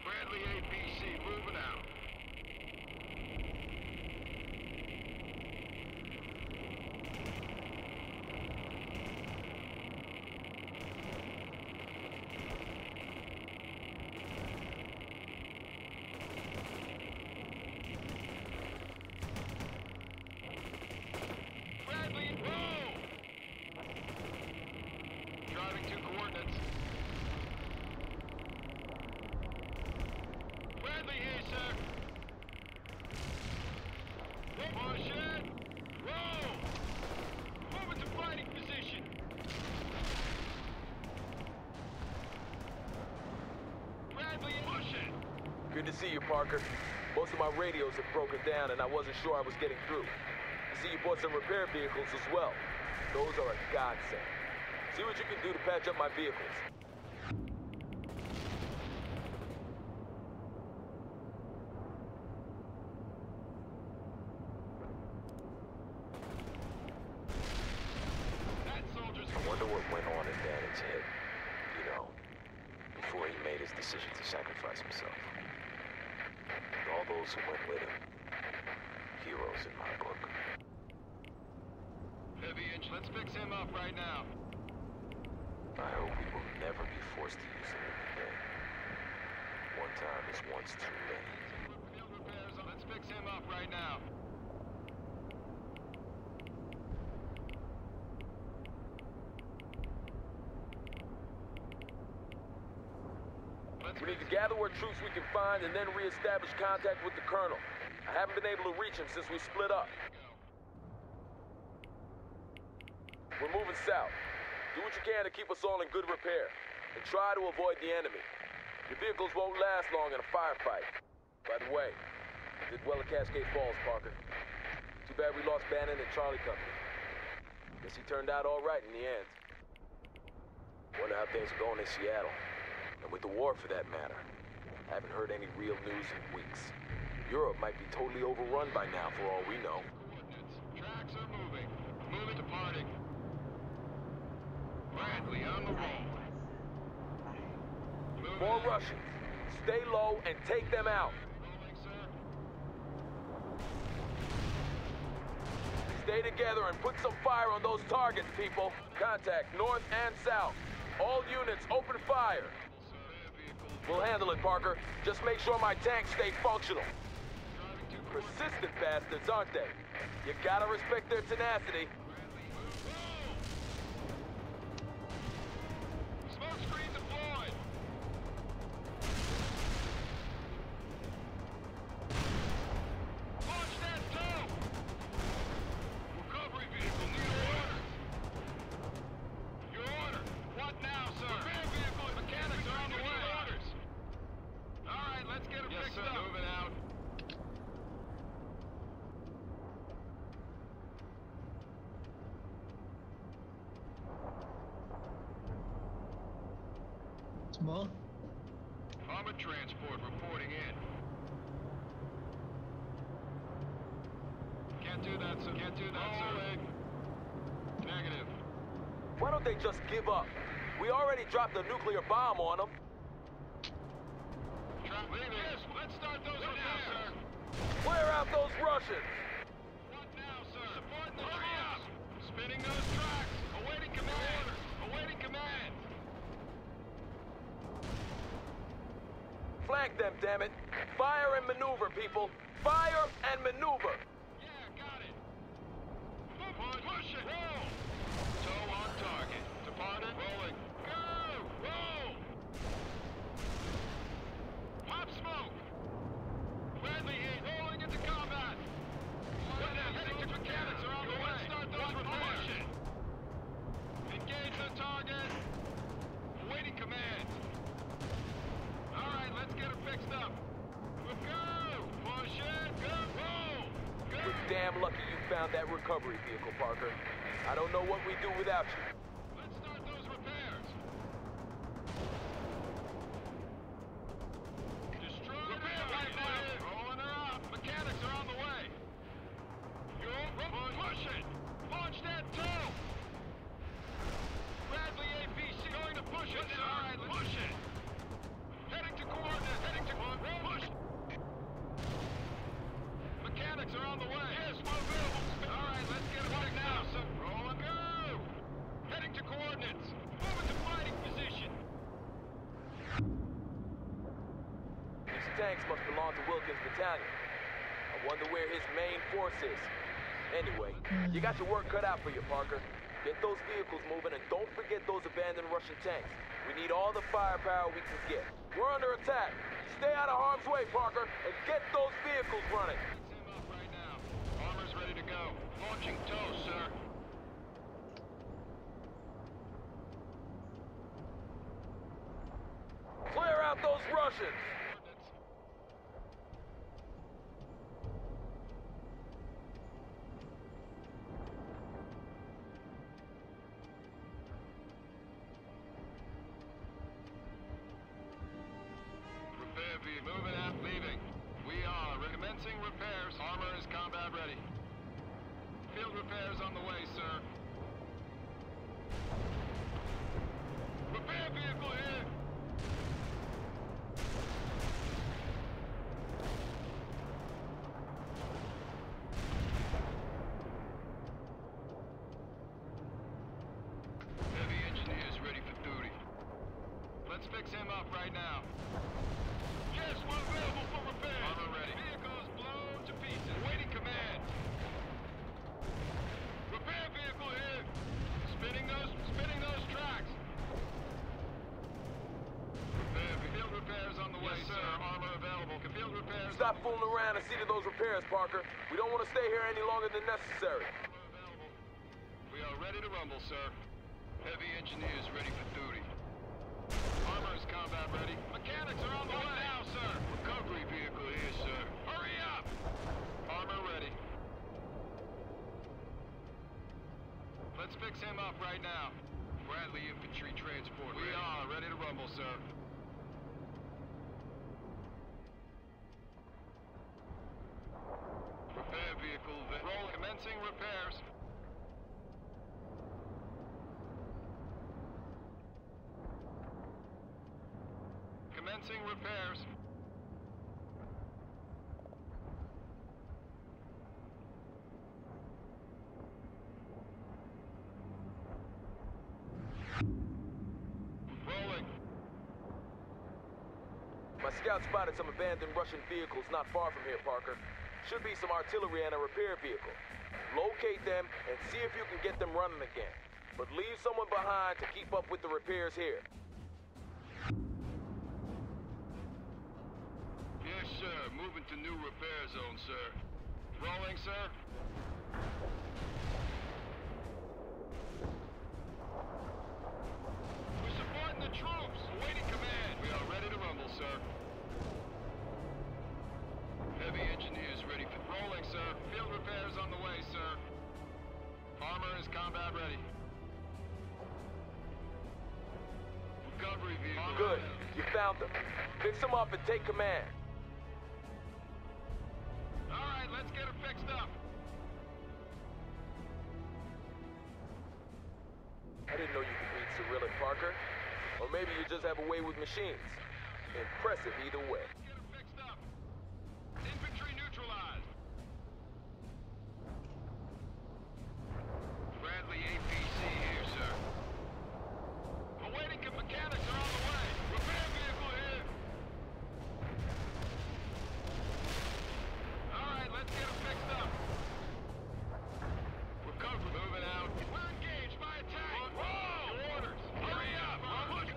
[SPEAKER 6] Friendly APC moving out.
[SPEAKER 4] Good to see you, Parker. Most of my radios have broken down and I wasn't sure I was getting through. I see you bought some repair vehicles as well. Those are a godsend. See what you can do to patch up my vehicles.
[SPEAKER 9] I wonder what went on in Bannon's head, you know, before he made his decision to sacrifice himself. And all those who went with him, heroes in my book.
[SPEAKER 6] Heavy inch, let's fix him up right now.
[SPEAKER 9] I hope we will never be forced to use him again. One time is once too many.
[SPEAKER 6] Field repairs, let's fix him up right now.
[SPEAKER 4] We need to gather what troops we can find and then re-establish contact with the Colonel. I haven't been able to reach him since we split up. We're moving south. Do what you can to keep us all in good repair. And try to avoid the enemy. Your vehicles won't last long in a firefight. By the way, you did well at Cascade Falls, Parker. Too bad we lost Bannon and Charlie Company. Guess he turned out all right in the end.
[SPEAKER 9] Wonder how things are going in Seattle. And with the war, for that matter. I haven't heard any real news in weeks. Europe might be totally overrun by now, for all we know.
[SPEAKER 6] Tracks are moving. Moving, departing. Bradley on the roll.
[SPEAKER 4] More Russians. Stay low and take them out.
[SPEAKER 6] Rolling, sir.
[SPEAKER 4] Stay together and put some fire on those targets, people. Contact north and south. All units, open fire. We'll handle it, Parker. Just make sure my tanks stay functional. Persistent bastards, aren't they? You gotta respect their tenacity.
[SPEAKER 6] Smoke screen deployed. Launch that tow. Recovery vehicle, need orders. Your order. What now, sir? Repair vehicle and mechanics are on the way. Orders. All right, let's get it fixed up. Moving out.
[SPEAKER 2] Small.
[SPEAKER 6] Armored transport reporting in. Can't do that, sir. Can't do that, sir. Negative.
[SPEAKER 4] Why don't they just give up? We already dropped a nuclear bomb on them.
[SPEAKER 6] Yes, let's start those repairs, sir.
[SPEAKER 4] Clear out those Russians.
[SPEAKER 6] What now, sir? Supporting the trios. Spinning those tracks. Awaiting command. Awaiting command.
[SPEAKER 4] Flank them, damn it. Fire and maneuver, people. Fire and maneuver.
[SPEAKER 6] Yeah, got it. Push it. Roll. Tow on target. Departed. Rolling. Go. Roll. Pop smoke. Bradley hit. Rolling into combat. Heading to mechanics are on the way. Let's start those repairs. Engage the target. Awaiting command. All right, let's get it fixed up. Go! Push it! Go! Roll! Go!
[SPEAKER 4] We're damn lucky you found that recovery vehicle, Parker. I don't know what we'd do without you.
[SPEAKER 6] Let's start those repairs. Destroy repair right now. Rolling her up. Mechanics are on the way. Push it. Launch that tow. Bradley APC going to push it. All right, let's push it. Heading to coordinates. Heading to push. Mechanics are on the way. Yes, one available. All right, let's get it right now. So roll and go. Heading to coordinates. Moving to fighting position.
[SPEAKER 4] These tanks must belong to Wilkins' battalion. I wonder where his main force is. Anyway, you got your work cut out for you, Parker. Get those vehicles moving and don't forget those abandoned Russian tanks. We need all the firepower we can get. We're under attack. Stay out of harm's way, Parker, and get those vehicles running.
[SPEAKER 6] Fix him up right now. Armor's ready to go. Launching tow, sir.
[SPEAKER 4] Clear out those Russians!
[SPEAKER 6] Field repairs on the way, sir. Repair vehicle here. Heavy engineers ready for duty. Let's fix him up right now. Yes, we're available for repair. Armor ready. Vehicles blown to pieces. Waiting command. Repair vehicle here. Spinning those tracks. Field repairs on the way, sir. Armor available. Field repairs.
[SPEAKER 4] Stop fooling around and see to those repairs, Parker. We don't want to stay here any longer than necessary.
[SPEAKER 6] We are ready to rumble, sir. Heavy engineers ready for duty. Armor is combat ready. Mechanics are on the way now, sir. Recovery vehicle here, sir. Hurry up! Armor ready. Let's fix him up right now. Bradley infantry transport. We are ready to rumble, sir. Repair vehicle. Roll commencing repairs. Commencing repairs. Rolling.
[SPEAKER 4] My scout spotted some abandoned Russian vehicles not far from here, Parker. Should be some artillery and a repair vehicle. Locate them and see if you can get them running again. But leave someone behind to keep up with the repairs here.
[SPEAKER 6] Yes, sir. Moving to new repair zone, sir. Rolling, sir. We're supporting the troops. Awaiting command. We are ready to rumble, sir. Heavy engineers ready for rolling, sir. Field repairs on the way, sir. Armor is combat ready. Recovery vehicle.
[SPEAKER 4] Good. You found them. Fix them up and take command.
[SPEAKER 6] All right, let's get her fixed up.
[SPEAKER 4] I didn't know you could read Cyrillic, Parker. Or maybe you just have a way with machines. Impressive either way.
[SPEAKER 6] Let's get her fixed up. Infantry neutralized. Bradley APC here, sir. Awaiting mechanics are on the way. Repair vehicle here. All right, let's get her fixed up. Recovery moving out. We're engaged by attack. Whoa! Orders. Hurry up. Push.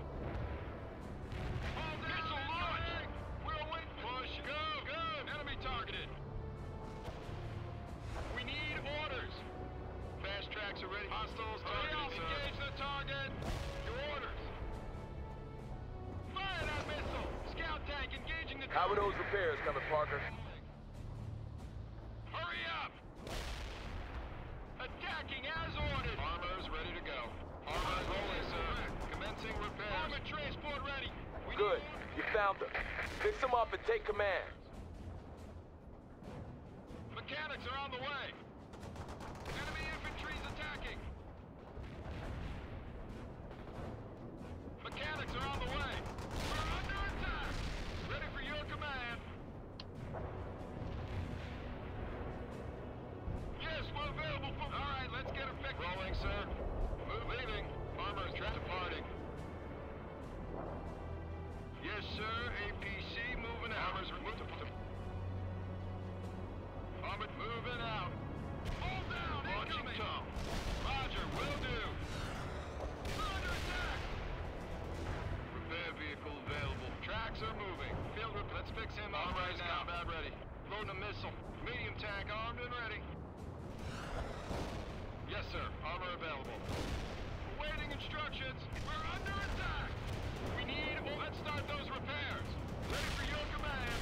[SPEAKER 6] Missile launch. We're awaiting. Push. Go. Good. Enemy targeted. We need orders. Fast tracks are ready. Hostiles targeted, sir. Engage the target. Your orders. Fire that missile. Scout tank engaging the target.
[SPEAKER 4] How are those repairs coming, Parker?
[SPEAKER 6] Hurry up! Attacking as ordered. Armor's ready to go. Armor rolling, sir. Commencing repairs. Armor transport ready.
[SPEAKER 4] Good. You found them. Fix them up and take command.
[SPEAKER 6] Mechanics are on the way. Enemy infantry's attacking. Mechanics are on the way. We're under attack. Ready for your command. Yes, we're available for... All right, let's get her fixed. Rolling, sir. Leaving. Armor is departing. Yes, sir. APC moving out. Armor's removed. Armor moving out. Hold down. Launching tone. Roger, will do. We're under attack. Repair vehicle available. Tracks are moving. Field rep. Let's fix him up right now. Combat ready. Loading a missile. Medium tank armed and ready. Yes, sir. Armor available. Awaiting instructions. We're under attack. We need... Let's start those repairs. Ready for your command.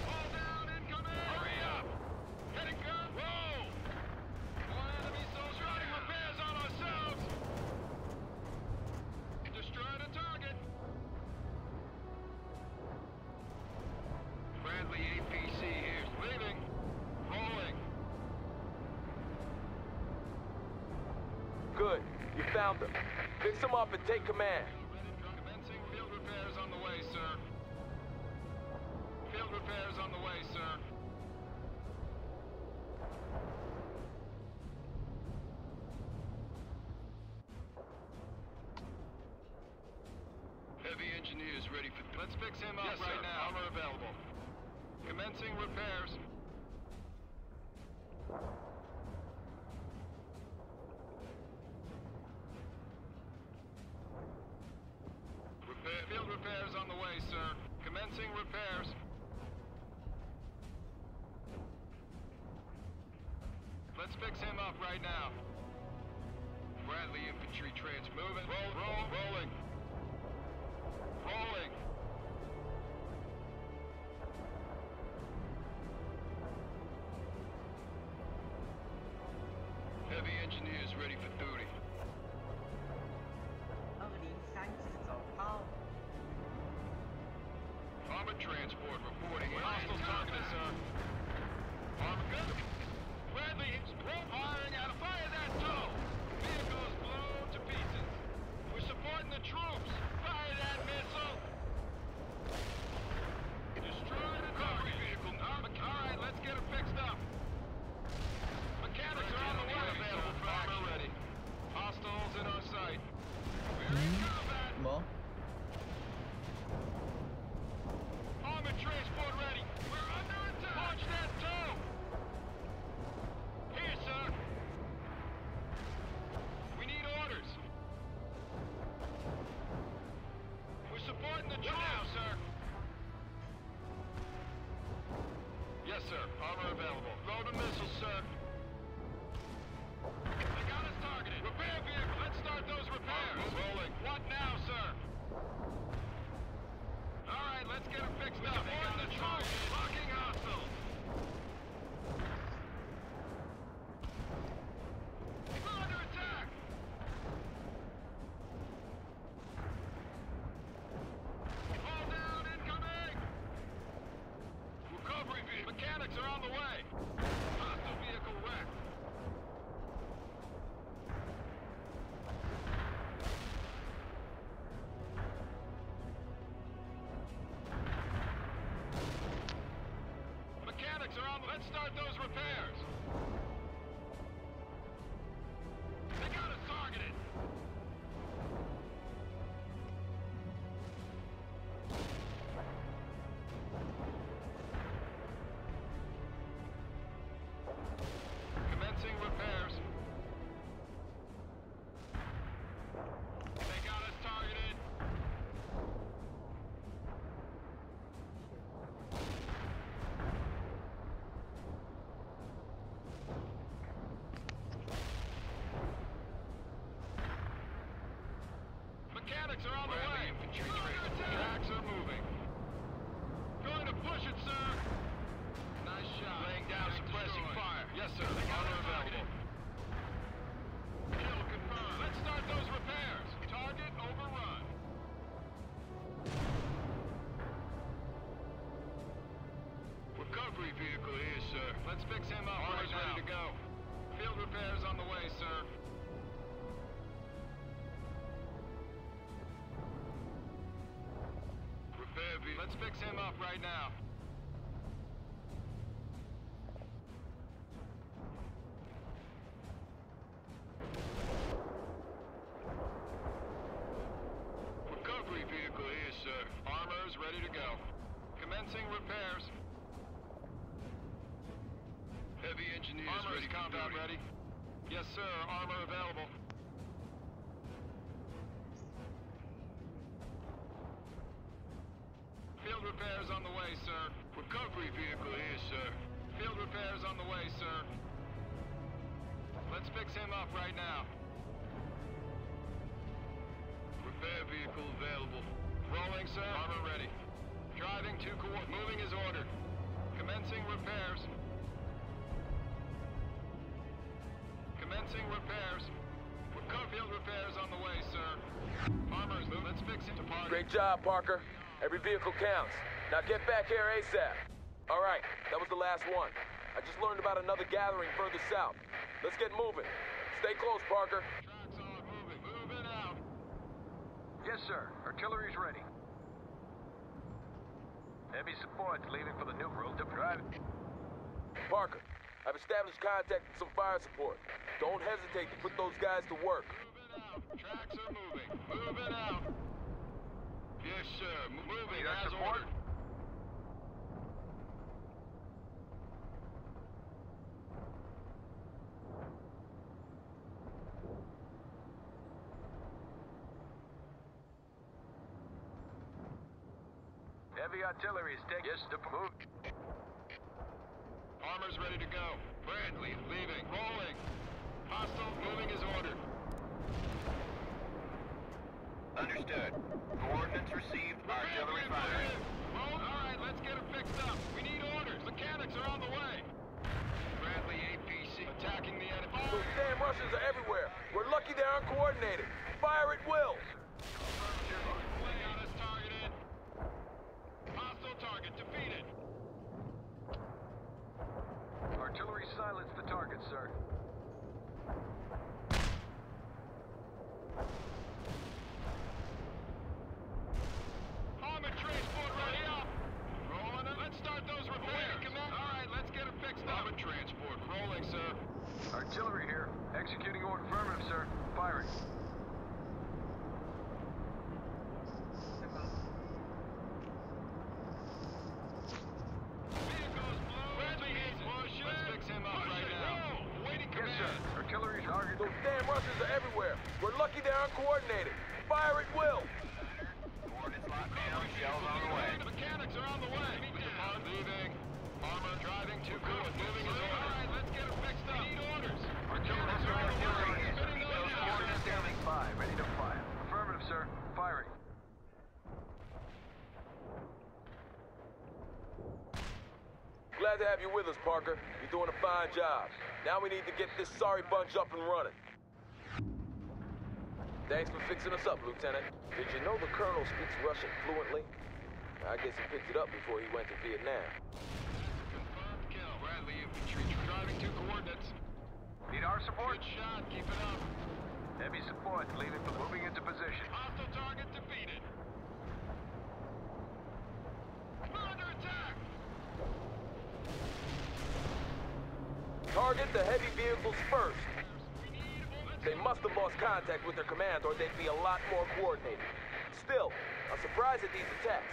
[SPEAKER 6] All down incoming. Hurry up. Heading gun. Roll. One enemy soldier. Starting repairs on ourselves. Destroy the target. Bradley APC here. Leaving. Rolling.
[SPEAKER 4] Good. You found them. Fix them up and take command.
[SPEAKER 10] Commencing field repairs on the way, sir. Field repairs on the way, sir. Heavy engineers ready for... Let's fix him up right now. Armor available. Commencing repairs. Field repairs on the way, sir. Commencing repairs. Let's fix him up right now. Bradley infantry trans moving. Rolling. Rolling. Heavy engineers ready for duty.
[SPEAKER 1] 203次走炮。
[SPEAKER 10] Armored transport reporting. Hostile targeted, sir. Armored good. Bradley is firing out. Fire that tow. Vehicle is blown to pieces. We're supporting the troops. Fire that missile. Destroy the target vehicle. All right, let's get it fixed up. Mechanics are on the way. Available for armor ready. Hostiles in our sight. We're in combat.
[SPEAKER 2] Bon.
[SPEAKER 10] Armored transport ready. We're under attack. Launch that tow. Here, sir. We need orders. We're supporting the troops. Now, sir. Yes, sir. Armor available. Load a missile, sir. They got us targeted. Repair vehicle. Let's start those repairs. Rolling. What now, sir? All right, let's get them fixed up. Supporting the troops. Blocking hostiles. We're under attack. All down, incoming. Recovery vehicle. Mechanics are on the way. Hostile vehicle wrecked. Mechanics are on the... Let's start those repairs. They got us targeted. Commencing repairs. They got us targeted. Mechanics are on the way. Infantry tracks are moving. Going to push it, sir. Nice shot. Laying down suppressing fire. Yes, sir. Armor available. Kill confirmed. Let's start those repairs. Target overrun. Recovery vehicle here, sir. Let's fix him up right now. Ready to go. Field repairs on the way, sir. Let's fix him up right now. Recovery vehicle here, sir. Armor's ready to go. Commencing repairs. Heavy engineers ready. Combat ready. Yes, sir. Armor available. Field repairs on the way, sir. Recovery vehicle here, sir. Field repairs on the way, sir. Let's fix him up right now. Repair vehicle available. Rolling, sir. Armor ready. Driving to moving is ordered. Commencing repairs. Commencing repairs. Field repairs on the way, sir. Armor's moving. Let's fix it. Departing.
[SPEAKER 4] Great job, Parker. Every vehicle counts. Now get back here ASAP. All right, that was the last one. I just learned about another gathering further south. Let's get moving. Stay close, Parker.
[SPEAKER 10] Tracks
[SPEAKER 4] Yes, sir. Artillery's ready. Heavy support's leaving for the nuke road to drive.
[SPEAKER 9] Parker, I've established contact with some fire support. Don't hesitate to put those guys to work.
[SPEAKER 10] Moving out. Tracks are moving. Moving out. Yes, sir. Moving as ordered.
[SPEAKER 4] Heavy artillery is taking us to move.
[SPEAKER 10] Armor's ready to go. Bradley, leaving. Rolling. Hostile, moving as ordered.
[SPEAKER 6] Understood. Coordinates received. Artillery firing.
[SPEAKER 10] All right, let's get it fixed up. We need orders. Mechanics are on the way. Bradley APC attacking the enemy.
[SPEAKER 9] Those damn Russians are everywhere. We're lucky they aren't coordinated. Fire at will.
[SPEAKER 10] Layout is targeted. Hostile target defeated.
[SPEAKER 4] Artillery silence the target, sir.
[SPEAKER 10] Armored transport ready up. Rolling it. Let's start those repairs. All right, let's get it fixed up. Armored transport rolling, sir.
[SPEAKER 4] Artillery here. Executing order. Affirmative, sir. Firing.
[SPEAKER 10] Vehicles blue. Bradley hit. Let's fix him up right now. Waiting
[SPEAKER 4] Yes,
[SPEAKER 10] command.
[SPEAKER 4] sir. Artillery's target.
[SPEAKER 9] Those damn Russians are everywhere. We're lucky they aren't coordinated. Fire at will.
[SPEAKER 6] Coordinates locked down. Shells on the way.
[SPEAKER 10] The mechanics are on the way. Leaving. Armor driving too good. Moving is ordered. All right, let's get it fixed up. Need orders. Artillery's on the way. Spinning those
[SPEAKER 4] Coordinates
[SPEAKER 10] shots.
[SPEAKER 4] standing by. Ready to fire. Affirmative, sir. Firing.
[SPEAKER 9] Glad to have you with us, Parker. You're doing a fine job. Now we need to get this sorry bunch up and running. Thanks for fixing us up, Lieutenant. Did you know the Colonel speaks Russian fluently? I guess he picked it up before he went to Vietnam.
[SPEAKER 10] Confirmed kill. Bradley infantry driving to coordinates.
[SPEAKER 4] Need our support?
[SPEAKER 10] Good shot. Keep it up.
[SPEAKER 4] Heavy support leaving for moving into position.
[SPEAKER 10] Hostile target defeated. We're under attack.
[SPEAKER 9] Target the heavy vehicles first.
[SPEAKER 10] We need orders.
[SPEAKER 9] They must have lost contact with their command or they'd be a lot more coordinated. Still, I'm surprised at these attacks.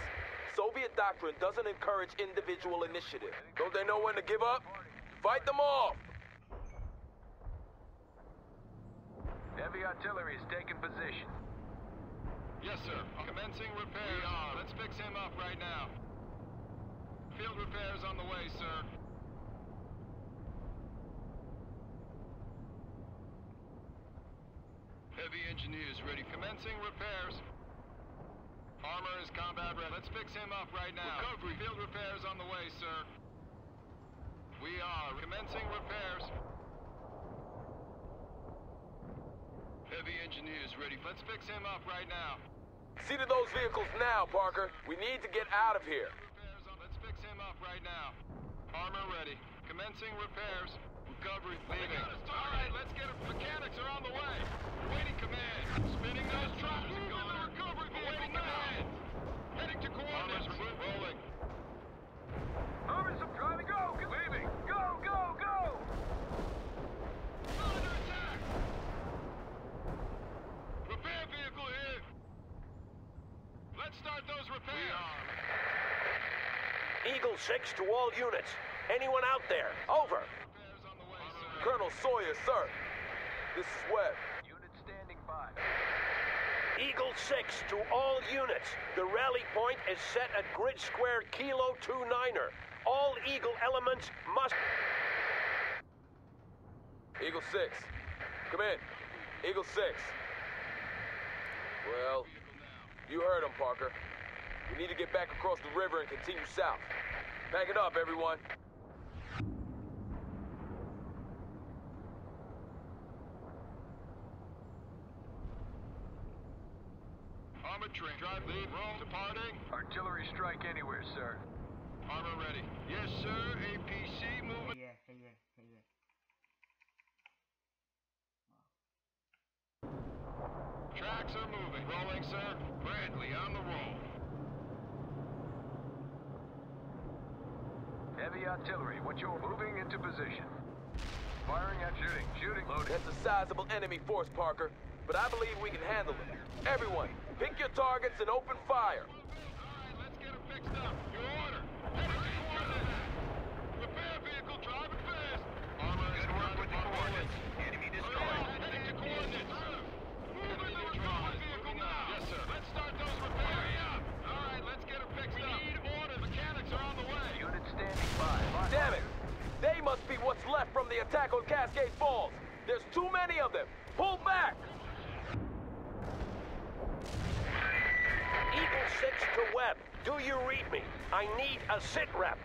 [SPEAKER 9] Soviet doctrine doesn't encourage individual initiative. Don't they know when to give up? Fight them off!
[SPEAKER 4] Heavy artillery is taking position.
[SPEAKER 10] Yes, sir. Commencing repairs. Let's fix him up right now. Field repairs on the way, sir. Heavy engineers ready. Commencing repairs. Armor is combat ready. Let's fix him up right now. Recovery. Field repairs on the way, sir. We are commencing repairs. Heavy engineers ready. Let's fix him up right now.
[SPEAKER 9] See to those vehicles now, Parker. We need to get out of here.
[SPEAKER 10] Repairs on. Let's fix him up right now. Armor ready. Commencing repairs. Recovery leaving. All right, let's get it. Mechanics are on the way. Waiting command. Spinning those trucks. Moving the recovery vehicle. Waiting command. Heading to coordinates. Rolling.
[SPEAKER 4] Armors up, driving, go! Leaving! Go, go, go!
[SPEAKER 10] Under attack. Repair vehicle here. Let's start those repairs.
[SPEAKER 4] Eagle 6 to all units. Anyone out there? Over.
[SPEAKER 10] Repairs on the way, sir.
[SPEAKER 9] Colonel Sawyer, sir. This is Webb.
[SPEAKER 4] Unit standing by.
[SPEAKER 11] Eagle 6 to all units. The rally point is set at grid square Kilo 29er. All Eagle elements must...
[SPEAKER 9] Eagle 6. Come in. Eagle 6. Well, you heard him, Parker. We need to get back across the river and continue south. Pack it up, everyone.
[SPEAKER 10] Armored train. Drive lead. Roll. Departing.
[SPEAKER 4] Artillery strike anywhere, sir.
[SPEAKER 10] Armor ready. Yes, sir. APC moving.
[SPEAKER 1] Hey.
[SPEAKER 10] Tracks are moving. Rolling, sir. Bradley, on the roll.
[SPEAKER 5] Heavy artillery, what you're moving into position. Firing at shooting, loading.
[SPEAKER 4] That's a sizable enemy force, Parker, but I believe we can handle it. Everyone, pick your targets and open fire.
[SPEAKER 10] Alright, let's get him fixed up. Your order. Heading to coordinates. Repair vehicle driving fast. Armor is
[SPEAKER 6] Good work with the coordinates. Enemy destroyed.
[SPEAKER 10] heading to coordinates. Moving the repair vehicle now. Yes, sir. Let's start those repairs. Alright, let's get him fixed up. We need order. Mechanics are on the way.
[SPEAKER 5] Unit standing by.
[SPEAKER 4] Damn it! They must be what's left from the attack on Cascade Falls. There's too many of them. Pull back! Eagle 6 to Webb. Do you read me? I need a sit rep.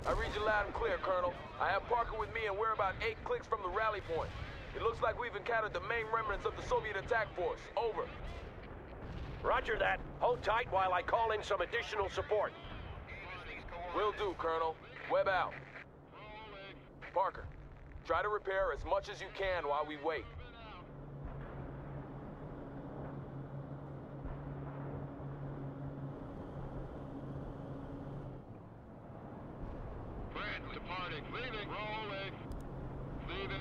[SPEAKER 4] I read you loud and clear, Colonel. I have Parker with me and we're about 8 clicks from the rally point. It looks like we've encountered the main remnants of the Soviet attack force. Over. Roger that. Hold tight while I call in some additional support. Will do, Colonel. Webb out. Parker, try to repair as much as you can while we wait.
[SPEAKER 10] Brand departing. Leaving. Rolling. Leaving.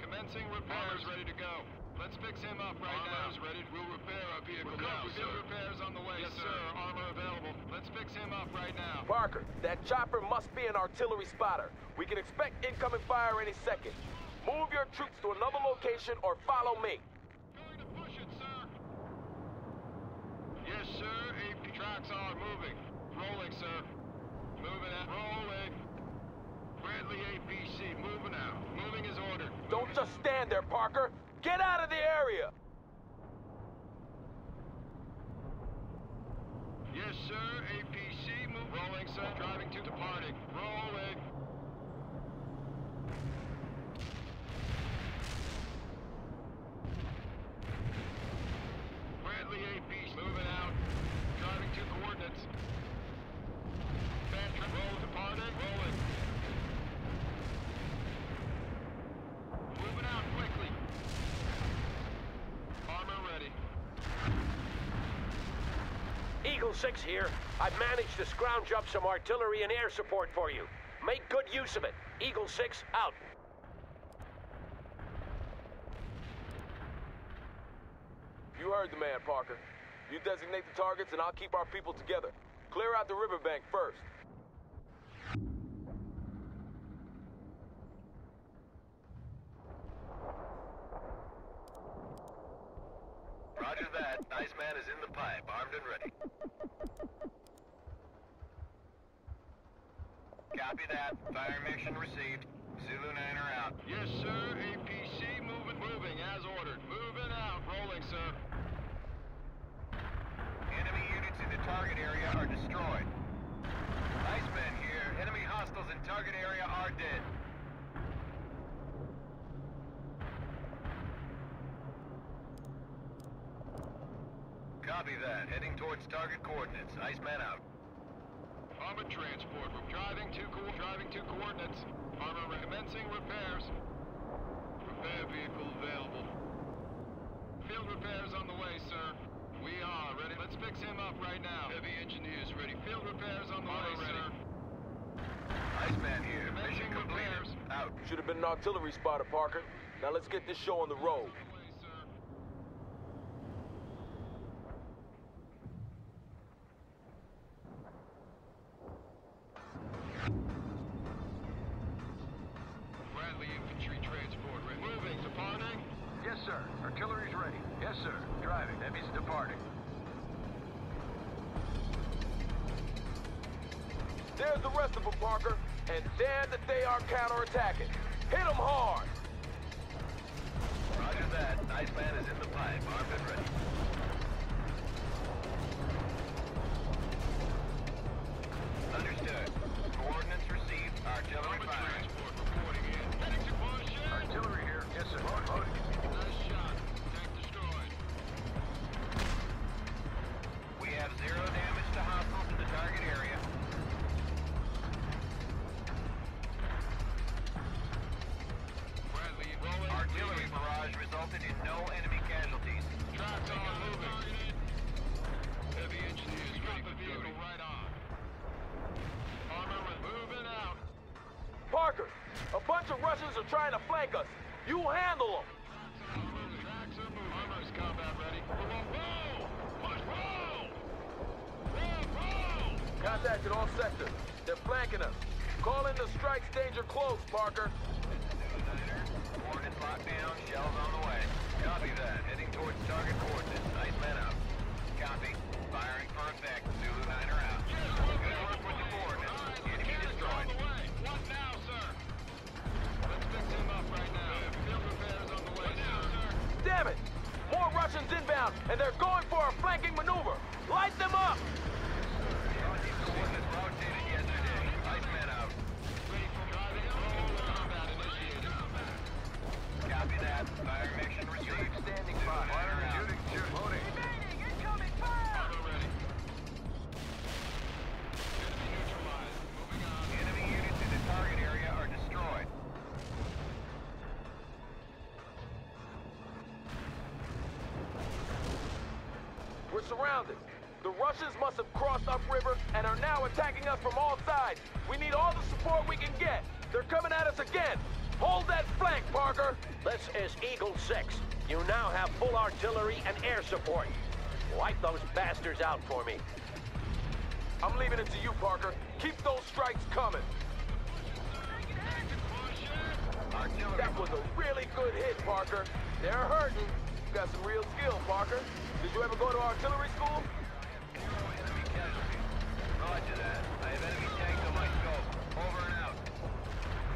[SPEAKER 10] Commencing repairs. Ready to go. Let's fix him up right now. Armor's ready. We'll repair our vehicle now, sir. Repairs on the way, yes, sir. Armor available. Let's fix him up right now.
[SPEAKER 4] Parker, that chopper must be an artillery spotter. We can expect incoming fire any second. Move your troops to another location or follow me.
[SPEAKER 10] Going to push it, sir. Yes, sir. AP tracks are moving. Rolling, sir. Moving out. Rolling. Bradley APC, moving out. Moving as ordered.
[SPEAKER 4] Don't just stand there, Parker. Get out of the area.
[SPEAKER 10] Yes, sir. APC, move. Rolling, sir. Driving to departing. Rolling. Bradley APC, moving out. Driving to coordinates. Bad roll, departing. Rolling. Moving out quickly. Armor ready.
[SPEAKER 11] Eagle 6 here. I've managed to scrounge up some artillery and air support for you. Make good use of it. Eagle 6 out.
[SPEAKER 4] You heard the man, Parker. You designate the targets and I'll keep our people together. Clear out the riverbank first.
[SPEAKER 6] Roger that. Iceman is in the pipe, armed and ready. Copy that. Fire mission received. Zulu 9 are out.
[SPEAKER 10] Yes, sir. APC moving as ordered. Moving out. Rolling, sir.
[SPEAKER 6] Enemy units in the target area are destroyed. Iceman here. Enemy hostiles in target area are dead. Copy that. Heading towards target coordinates. Iceman out.
[SPEAKER 10] Armored transport. We're driving to coordinates. Armor commencing repairs. Repair vehicle available. Field repairs on the way, sir. We are ready. Let's fix him up right now. Heavy engineers ready. Field repairs on the way, sir.
[SPEAKER 6] Iceman here. Mission
[SPEAKER 10] Commencing
[SPEAKER 6] completed.
[SPEAKER 10] repairs.
[SPEAKER 6] Out.
[SPEAKER 4] Should have been an artillery spotter, Parker. Now let's get this show on the road.
[SPEAKER 10] On the way, sir. Bradley infantry transport ready. Moving, departing.
[SPEAKER 5] Yes, sir. Artillery's ready. Yes, sir. Driving. Heavy's departing.
[SPEAKER 4] There's the rest of them, Parker. And damn that they are counterattacking. Hit them hard.
[SPEAKER 6] Roger that. Iceman is in the pipe, armed and ready. Understood. Coordinates received. Artillery
[SPEAKER 10] Armored
[SPEAKER 6] firing.
[SPEAKER 10] transport reporting in. Heading to position.
[SPEAKER 5] Artillery here. Yes, sir. Loading.
[SPEAKER 10] Nice shot. Tank destroyed.
[SPEAKER 6] We have 0 damage to hostiles in the target
[SPEAKER 4] bunch of Russians are trying to flank us. You handle them.
[SPEAKER 10] Armor's combat ready. Whoa! Push, roll! Roll!
[SPEAKER 4] Contact in all sectors. They're flanking us. Call in the strikes danger close, Parker.
[SPEAKER 6] Coordinates locked down, shells on the way. Copy that. Heading towards target coordinates. Nice men out. Copy. Firing for effect. Zulu 9er out. Good work with the coordinates. Enemy destroyed.
[SPEAKER 10] What now, sir? Let's fix him up right now. Field repairs on the way, sir.
[SPEAKER 4] Damn it! More Russians inbound, and they're going for a flanking maneuver. Light them up!
[SPEAKER 6] These coordinates rotated yesterday. Nice men out.
[SPEAKER 10] Ready for driving. Combat initiated.
[SPEAKER 6] Copy that. Fire mission received. Standing by. Fire out. Shooting. Loading.
[SPEAKER 10] Auto ready. Enemy neutralized. Moving on.
[SPEAKER 6] Enemy units in the target area are destroyed.
[SPEAKER 4] We're surrounded. The Russians must have crossed upriver and are now attacking us from all sides. We need all the support we can get. They're coming at us again. Hold that flank, Parker.
[SPEAKER 11] This is Eagle 6. You now have full artillery and air support. Wipe those bastards out for me.
[SPEAKER 4] I'm leaving it to you, Parker. Keep those strikes coming. That was a really good hit, Parker. They're hurting. You got some real skill, Parker. Did you ever go to artillery school?
[SPEAKER 6] Enemy casualties. Roger that. I have enemy tanks on my scope. Over and out.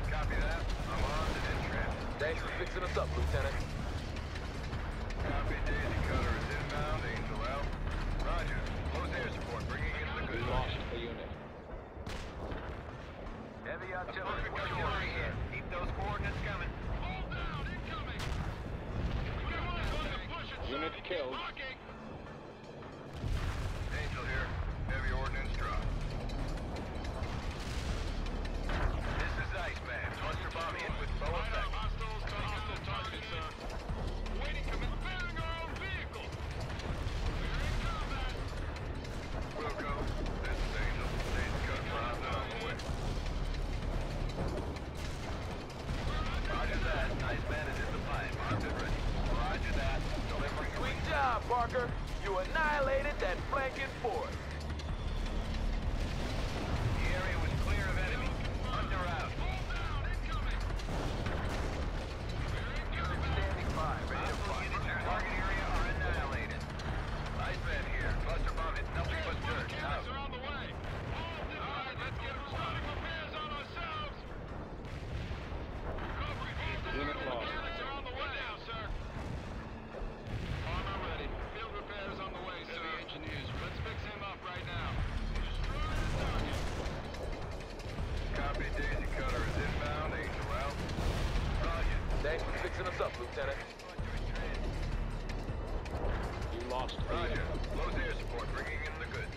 [SPEAKER 6] Copy that. I'm armed and in trap.
[SPEAKER 4] Thanks for fixing us up, Lieutenant.
[SPEAKER 6] Copy. Daisy Cutter is inbound. Angel out. Roger. Close air support. Bringing in the good.
[SPEAKER 2] Lost a unit.
[SPEAKER 6] Heavy artillery here. Keep those coordinates coming.
[SPEAKER 10] Hold down. Incoming.
[SPEAKER 2] Unit killed.
[SPEAKER 6] Angel here. Heavy ordnance drop. This is Iceman. Cluster bomb hit with bow effect.
[SPEAKER 10] Hostile targeted, sir. Waiting to repairing our own vehicle. We're in combat.
[SPEAKER 6] We'll go. This is Angel. Daisy Cutter flies on the way. Roger that. Iceman is in the pipe. Armed and ready. Roger that. Delivering.
[SPEAKER 4] Sweet job, Parker. You annihilated that flanking force.
[SPEAKER 6] The area was clear of enemy. Hunter out.
[SPEAKER 10] Hold down. Incoming.
[SPEAKER 6] Standing by. Ready to fly. Target area are annihilated. Iceman here. Cluster bomb hit. Nothing but dirt. Out.
[SPEAKER 10] Mechanics are on the way. All right, let's get starting repairs on ourselves. Recovery.
[SPEAKER 2] Unit lost.
[SPEAKER 10] Mechanics are on the way now, sir. Armor ready. Field repairs on the way, sir. Heavy engineers. Let's fix him up right now. Destroy the target.
[SPEAKER 6] Copy. Daisy Cutter is inbound. Angel out. Roger.
[SPEAKER 4] Thanks for fixing us up, Lieutenant.
[SPEAKER 2] You lost a
[SPEAKER 6] Roger.
[SPEAKER 2] unit.
[SPEAKER 6] Close air support. Bringing in the goods.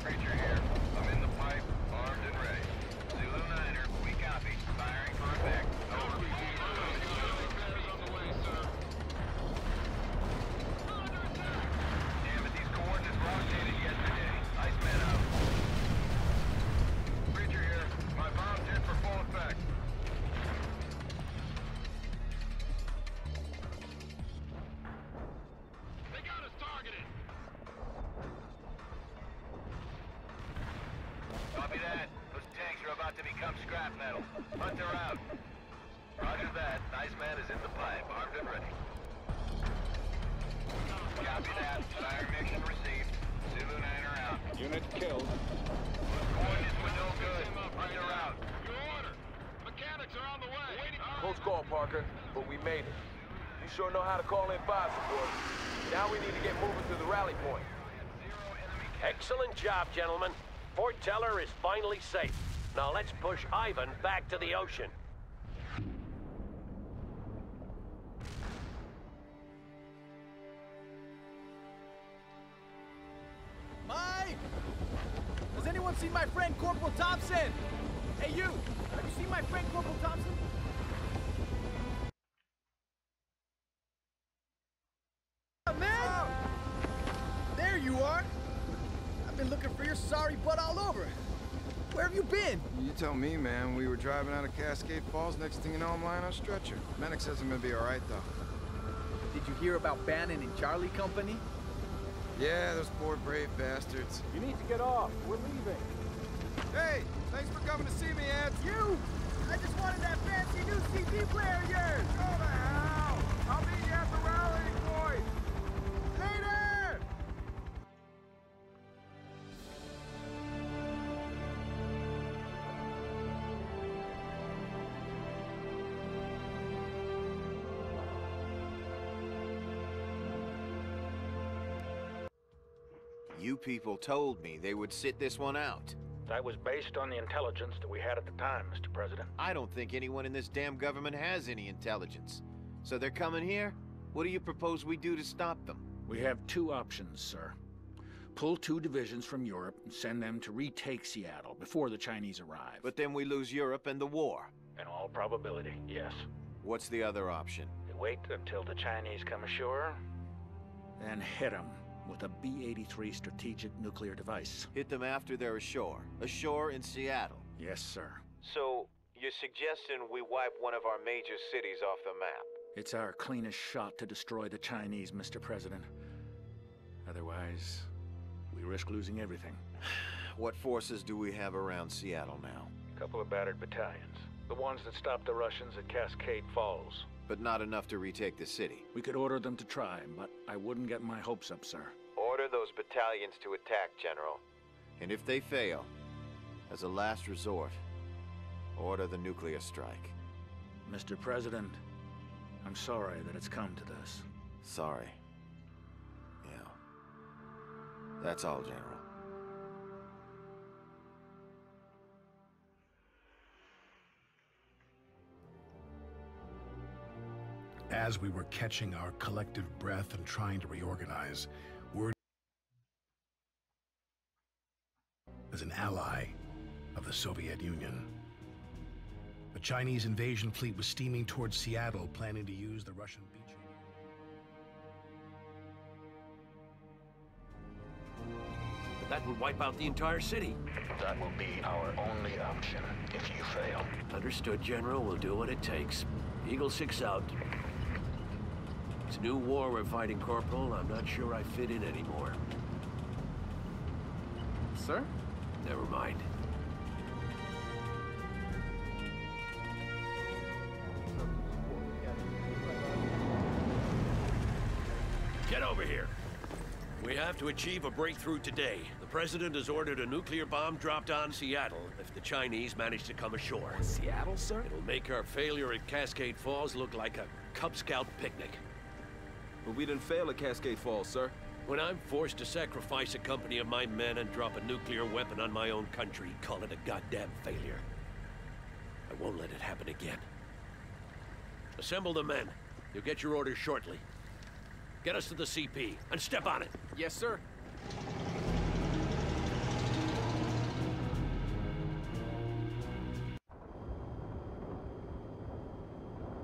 [SPEAKER 6] Creature here. I'm in the pipe. Armed and ready. Zulu 9er. We copy. Firing for effect. Over.
[SPEAKER 10] Repairs on the way, sir.
[SPEAKER 6] Damn it, these coordinates rotated yesterday. Iceman out. Creature here. My bomb's hit for full effect.
[SPEAKER 10] They got us targeted.
[SPEAKER 6] Copy that. Those tanks are about to become scrap metal. Hunter out. Roger that. Iceman is in the pipe. Armed and ready. Copy that. Fire mission received. Zulu 9er out.
[SPEAKER 2] Unit killed.
[SPEAKER 6] Coordinates were no good. Hunter out.
[SPEAKER 10] Your order. Mechanics are on the way. Waiting.
[SPEAKER 4] Close call, Parker, but we made it. You sure know how to call in fire support. Now we need to get moving to the rally point.
[SPEAKER 11] Excellent job, gentlemen. Fort Teller is finally safe. Now let's push Ivan back to the ocean.
[SPEAKER 12] Mike! Has anyone seen my friend Corporal Thompson? Hey, you! Have you seen my friend Corporal Thompson? Man! There you are! I've been looking for your sorry butt all over. Where have you been?
[SPEAKER 5] You tell me, man. We were driving out of Cascade Falls. Next thing you know, I'm lying on a stretcher. Medic says I'm gonna be all right, though.
[SPEAKER 12] Did you hear about Bannon and Charlie Company?
[SPEAKER 5] Yeah, those poor brave bastards.
[SPEAKER 13] You need to get off. We're leaving.
[SPEAKER 5] Hey, thanks for coming to see me, Ed.
[SPEAKER 12] You! I just wanted that fancy new CD player of yours!
[SPEAKER 5] Go to hell! I'll meet you at the rallying point!
[SPEAKER 12] Later!
[SPEAKER 14] You people told me they would sit this one out.
[SPEAKER 15] That was based on the intelligence that we had at the time, Mr. President.
[SPEAKER 14] I don't think anyone in this damn government has any intelligence. So they're coming here? What do you propose we do to stop them?
[SPEAKER 15] We have two options, sir. Pull 2 divisions from Europe and send them to retake Seattle before the Chinese arrive.
[SPEAKER 14] But then we lose Europe and the war.
[SPEAKER 15] In all probability, yes.
[SPEAKER 14] What's the other option?
[SPEAKER 15] We wait until the Chinese come ashore, then hit them with a B-83 strategic nuclear device.
[SPEAKER 14] Hit them after they're ashore. Ashore in Seattle.
[SPEAKER 15] Yes, sir.
[SPEAKER 14] So, you're suggesting we wipe one of our major cities off the map?
[SPEAKER 15] It's our cleanest shot to destroy the Chinese, Mr. President. Otherwise, we risk losing everything.
[SPEAKER 14] What forces do we have around Seattle now?
[SPEAKER 15] A couple of battered battalions. The ones that stopped the Russians at Cascade Falls.
[SPEAKER 14] But not enough to retake the city.
[SPEAKER 15] We could order them to try, but I wouldn't get my hopes up, sir.
[SPEAKER 14] Order those battalions to attack, General. And if they fail, as a last resort, order the nuclear strike.
[SPEAKER 15] Mr. President, I'm sorry that it's come to this.
[SPEAKER 14] Sorry. Yeah. That's all, General.
[SPEAKER 3] As we were catching our collective breath and trying to reorganize, word as an ally of the Soviet Union. The Chinese invasion fleet was steaming towards Seattle, planning to use the Russian beach area.
[SPEAKER 11] But that would wipe out the entire city.
[SPEAKER 15] That will be our only option if you fail.
[SPEAKER 11] Understood, General. We'll do what it takes. Eagle 6 out. It's a new war we're fighting, Corporal. I'm not sure I fit in anymore.
[SPEAKER 12] Sir?
[SPEAKER 11] Never mind. Get over here. We have to achieve a breakthrough today. The President has ordered a nuclear bomb dropped on Seattle if the Chinese manage to come ashore.
[SPEAKER 12] Seattle, sir?
[SPEAKER 11] It'll make our failure at Cascade Falls look like a Cub Scout picnic.
[SPEAKER 16] But we didn't fail at Cascade Falls, sir.
[SPEAKER 11] When I'm forced to sacrifice a company of my men and drop a nuclear weapon on my own country, call it a goddamn failure. I won't let it happen again. Assemble the men. You'll get your orders shortly. Get us to the CP, and step on it.
[SPEAKER 12] Yes, sir.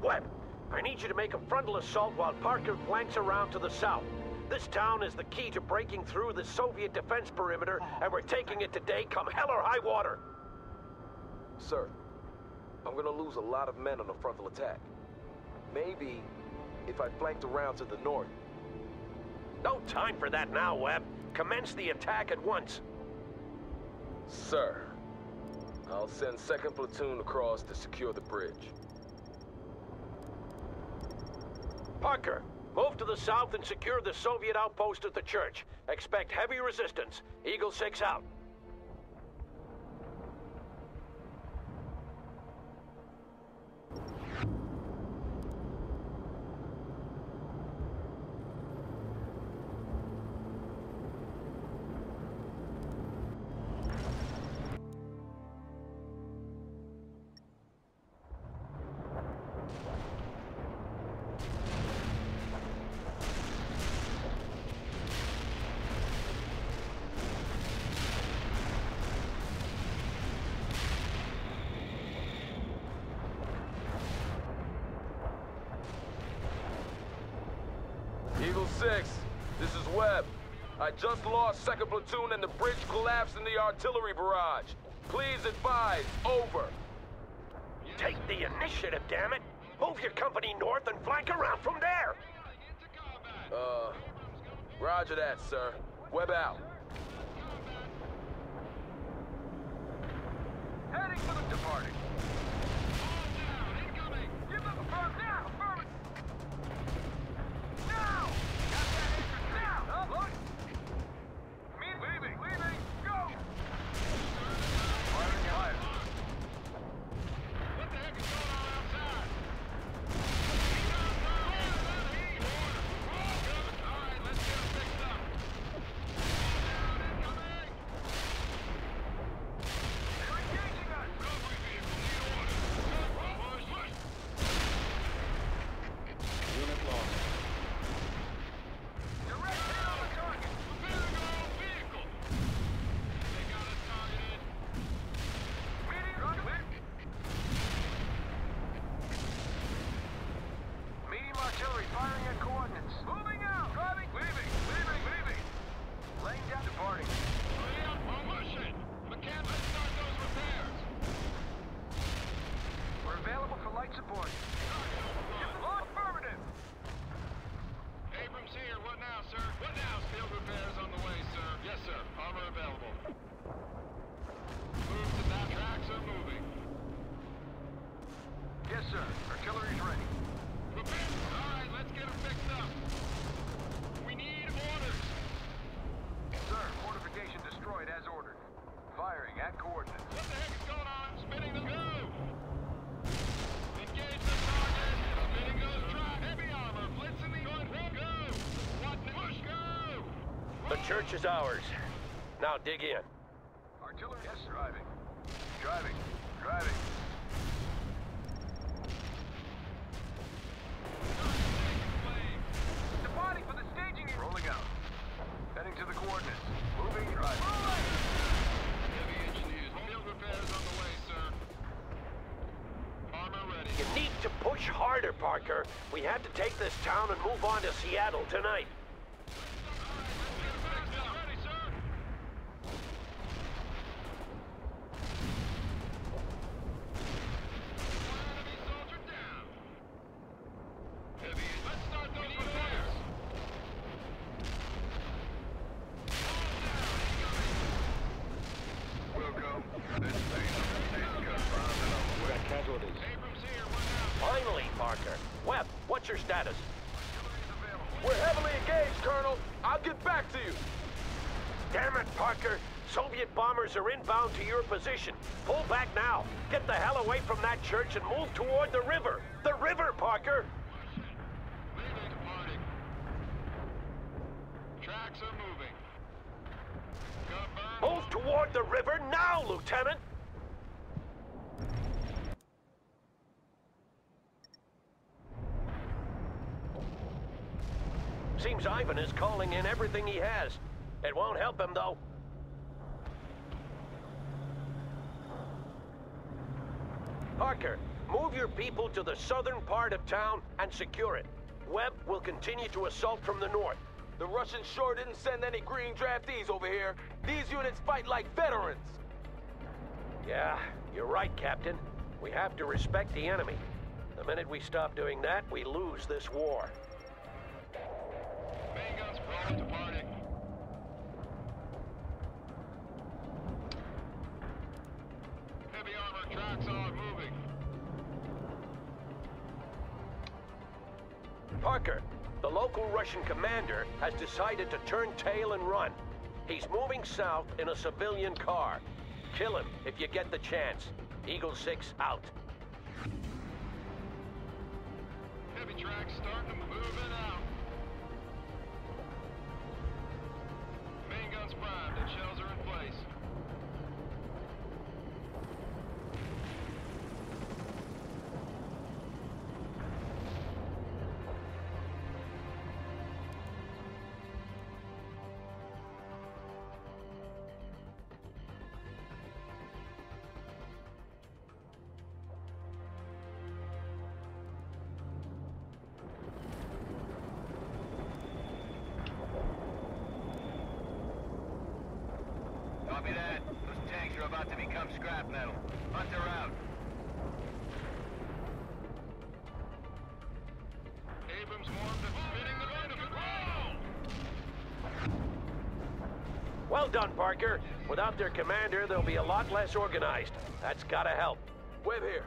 [SPEAKER 11] Webb, I need you to make a frontal assault while Parker flanks around to the south. This town is the key to breaking through the Soviet defense perimeter, and we're taking it today, come hell or high water.
[SPEAKER 16] Sir, I'm gonna lose a lot of men on the frontal attack. Maybe if I flanked around to the north.
[SPEAKER 11] No time for that now, Webb. Commence the attack at once.
[SPEAKER 16] Sir, I'll send 2nd Platoon across to secure the bridge.
[SPEAKER 11] Parker, move to the south and secure the Soviet outpost at the church. Expect heavy resistance. Eagle 6 out.
[SPEAKER 16] Eagle 6, this is Webb. I just lost 2nd Platoon and the bridge collapsed in the artillery barrage. Please advise. Over.
[SPEAKER 11] Take the initiative, damn it! Move your company north and flank around from there!
[SPEAKER 16] Roger that, sir. Web out.
[SPEAKER 6] Heading for the departing. Incoming! Give them a firm now! Affirmative! Now! Got that entrance now! Look! Leaving! Go! Firing fire. What the heck is going on outside? Alright, let's get them fixed up. Incoming! They're engaging us! Recovery vehicle, need orders. Push!
[SPEAKER 15] Unit lost.
[SPEAKER 6] Direct hit on the target! Prepare to go vehicle! They got us targeted. Medium artillery firing at coordinates. Moving out! Driving! Leaving! Laying down departing. Push it! McCann, let's start those repairs. We're available for light support. Affirmative! Abrams here. What now, sir? What now? Field repairs on the way, sir. Yes, sir. Armor available. Move to that. Tracks are moving. Yes, sir. Artillery's ready. Prepare. All right, let's get them fixed up. We need orders. Sir, fortification destroyed as ordered. Firing at coordinates. What the heck is going on? Spinning the go. Engage the target. Spinning goes track. Heavy armor. Blitzing the gun. Go. What? Push. Go.
[SPEAKER 11] The church is ours. Now dig in.
[SPEAKER 6] Artillery. Yes, driving. Driving. Departing for the staging. Rolling out. Heading to the coordinates. Moving. Driving. Heavy engineers. Field repairs on the way, sir. Armor ready.
[SPEAKER 11] You need to push harder, Parker. We have to take this town and move on to Seattle tonight.
[SPEAKER 6] Ready, sir. Enemy soldier down. Heavy. Let's start those repairs. Welcome. This station is confirmed and on the way.
[SPEAKER 15] Got casualties.
[SPEAKER 6] Abrams here. What now?
[SPEAKER 11] Finally, Parker. Webb, what's your status?
[SPEAKER 16] We're heavily engaged, Colonel. I'll get back to you.
[SPEAKER 11] Damn it, Parker. Soviet bombers are inbound to your position. Pull back now. Get the hell away from that church and move toward the river. The river, Parker!
[SPEAKER 6] Leaving, departing. Tracks are moving. Confirm.
[SPEAKER 11] Move toward the river now, Lieutenant! Seems Ivan is calling in everything he has. It won't help him, though. Parker, move your people to the southern part of town and secure it. Webb will continue to assault from the north.
[SPEAKER 16] The Russians sure didn't send any green draftees over here. These units fight like veterans.
[SPEAKER 11] Yeah, you're right, Captain. We have to respect the enemy. The minute we stop doing that, we lose this war.
[SPEAKER 6] Main guns rolling, departing. Heavy armor tracks are moving.
[SPEAKER 11] Parker, the local Russian commander has decided to turn tail and run. He's moving south in a civilian car. Kill him if you get the chance. Eagle 6 out.
[SPEAKER 6] Heavy tracks starting to move in out. Main guns primed and shells are in place. about to become scrap metal. Hunt her out.
[SPEAKER 10] Abrams warmed up, spinning the line of the roll!
[SPEAKER 11] Well done, Parker. Without their commander, they'll be a lot less organized. That's gotta help.
[SPEAKER 16] Webb here.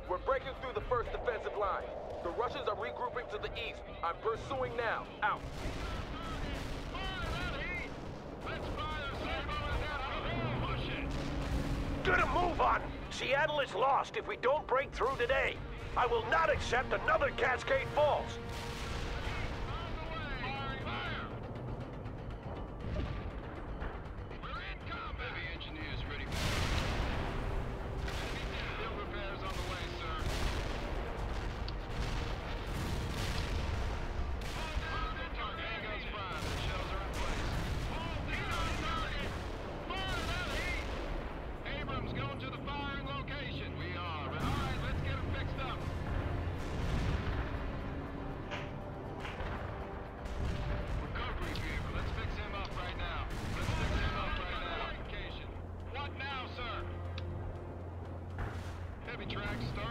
[SPEAKER 16] We're breaking through the first defensive line. The Russians are regrouping to the east. I'm pursuing now. Out.
[SPEAKER 11] Get a move on! Seattle is lost if we don't break through today. I will not accept another Cascade Falls.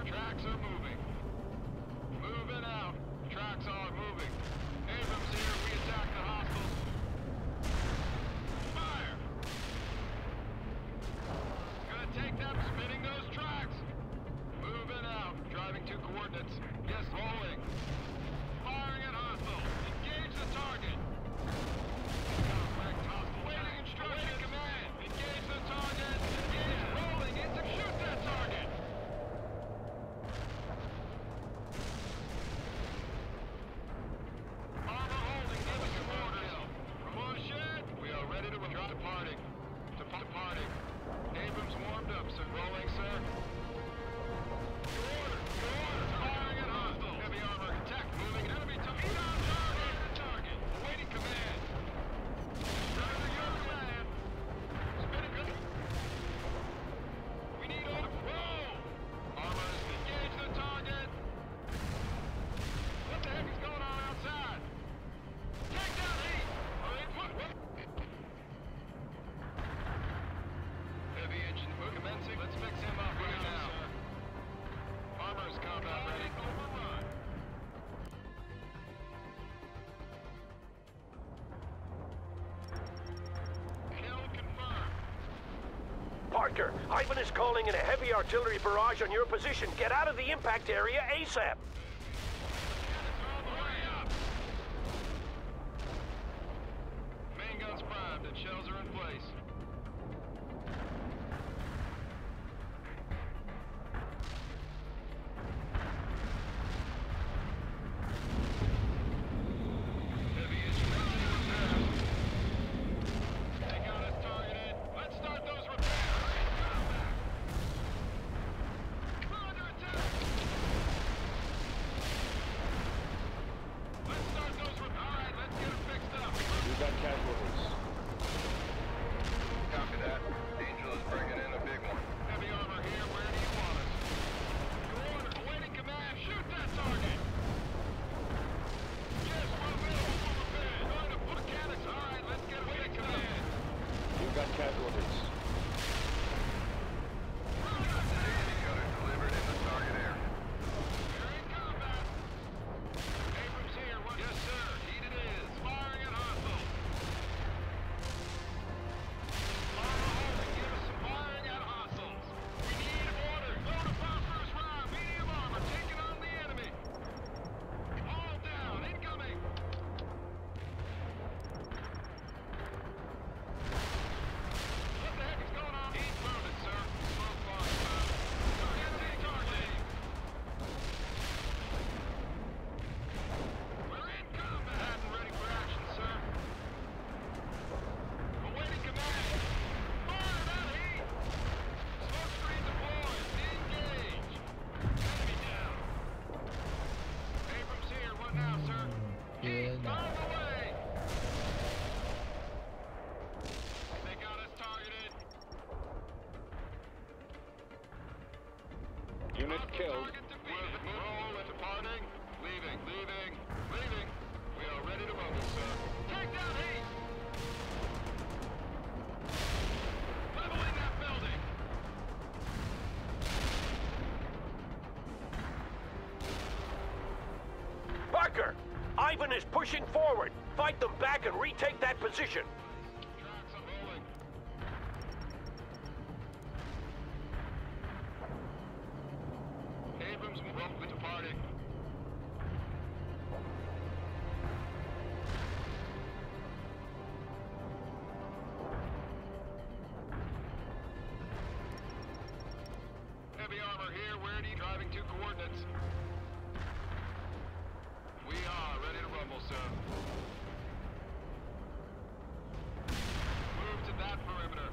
[SPEAKER 10] Tracks are moving. Moving out. Tracks are moving. Abrams here. We attack the hostiles. Fire! Gonna take them, spinning those tracks. Moving out. Driving to coordinates. Yes, rolling. Firing at hostiles. Engage the target. Contact hostile. Waiting instruction. Command. Engage the target. Engage rolling into shoot that target. Departing. Abrams warmed up, sir. Rolling, sir. Your order. Firing at hostile. Heavy armor. Attack. Moving. Enemy target. Heat on target. Target. Awaiting command. Under your command. Spinning. We need order. Roll. Armors. Engage the target. What the heck is going on outside? Take down heat. What? Heavy engine commencing. Let's fix him up right now. Armor's combat ready. Overrun. Kill confirmed.
[SPEAKER 11] Parker, Ivan is calling in a heavy artillery barrage on your position. Get out of the impact area ASAP.
[SPEAKER 10] Main guns primed and shells are in place.
[SPEAKER 16] Unit killed.
[SPEAKER 10] Departing. Leaving. We are ready to rumble, sir. Take down heat! Leveling that building!
[SPEAKER 11] Ivan is pushing forward. Fight them back and retake that position.
[SPEAKER 10] Abrams will departing. Heavy armor here. Where are you driving to? Coordinates. We are ready to rumble, sir. Move to that perimeter.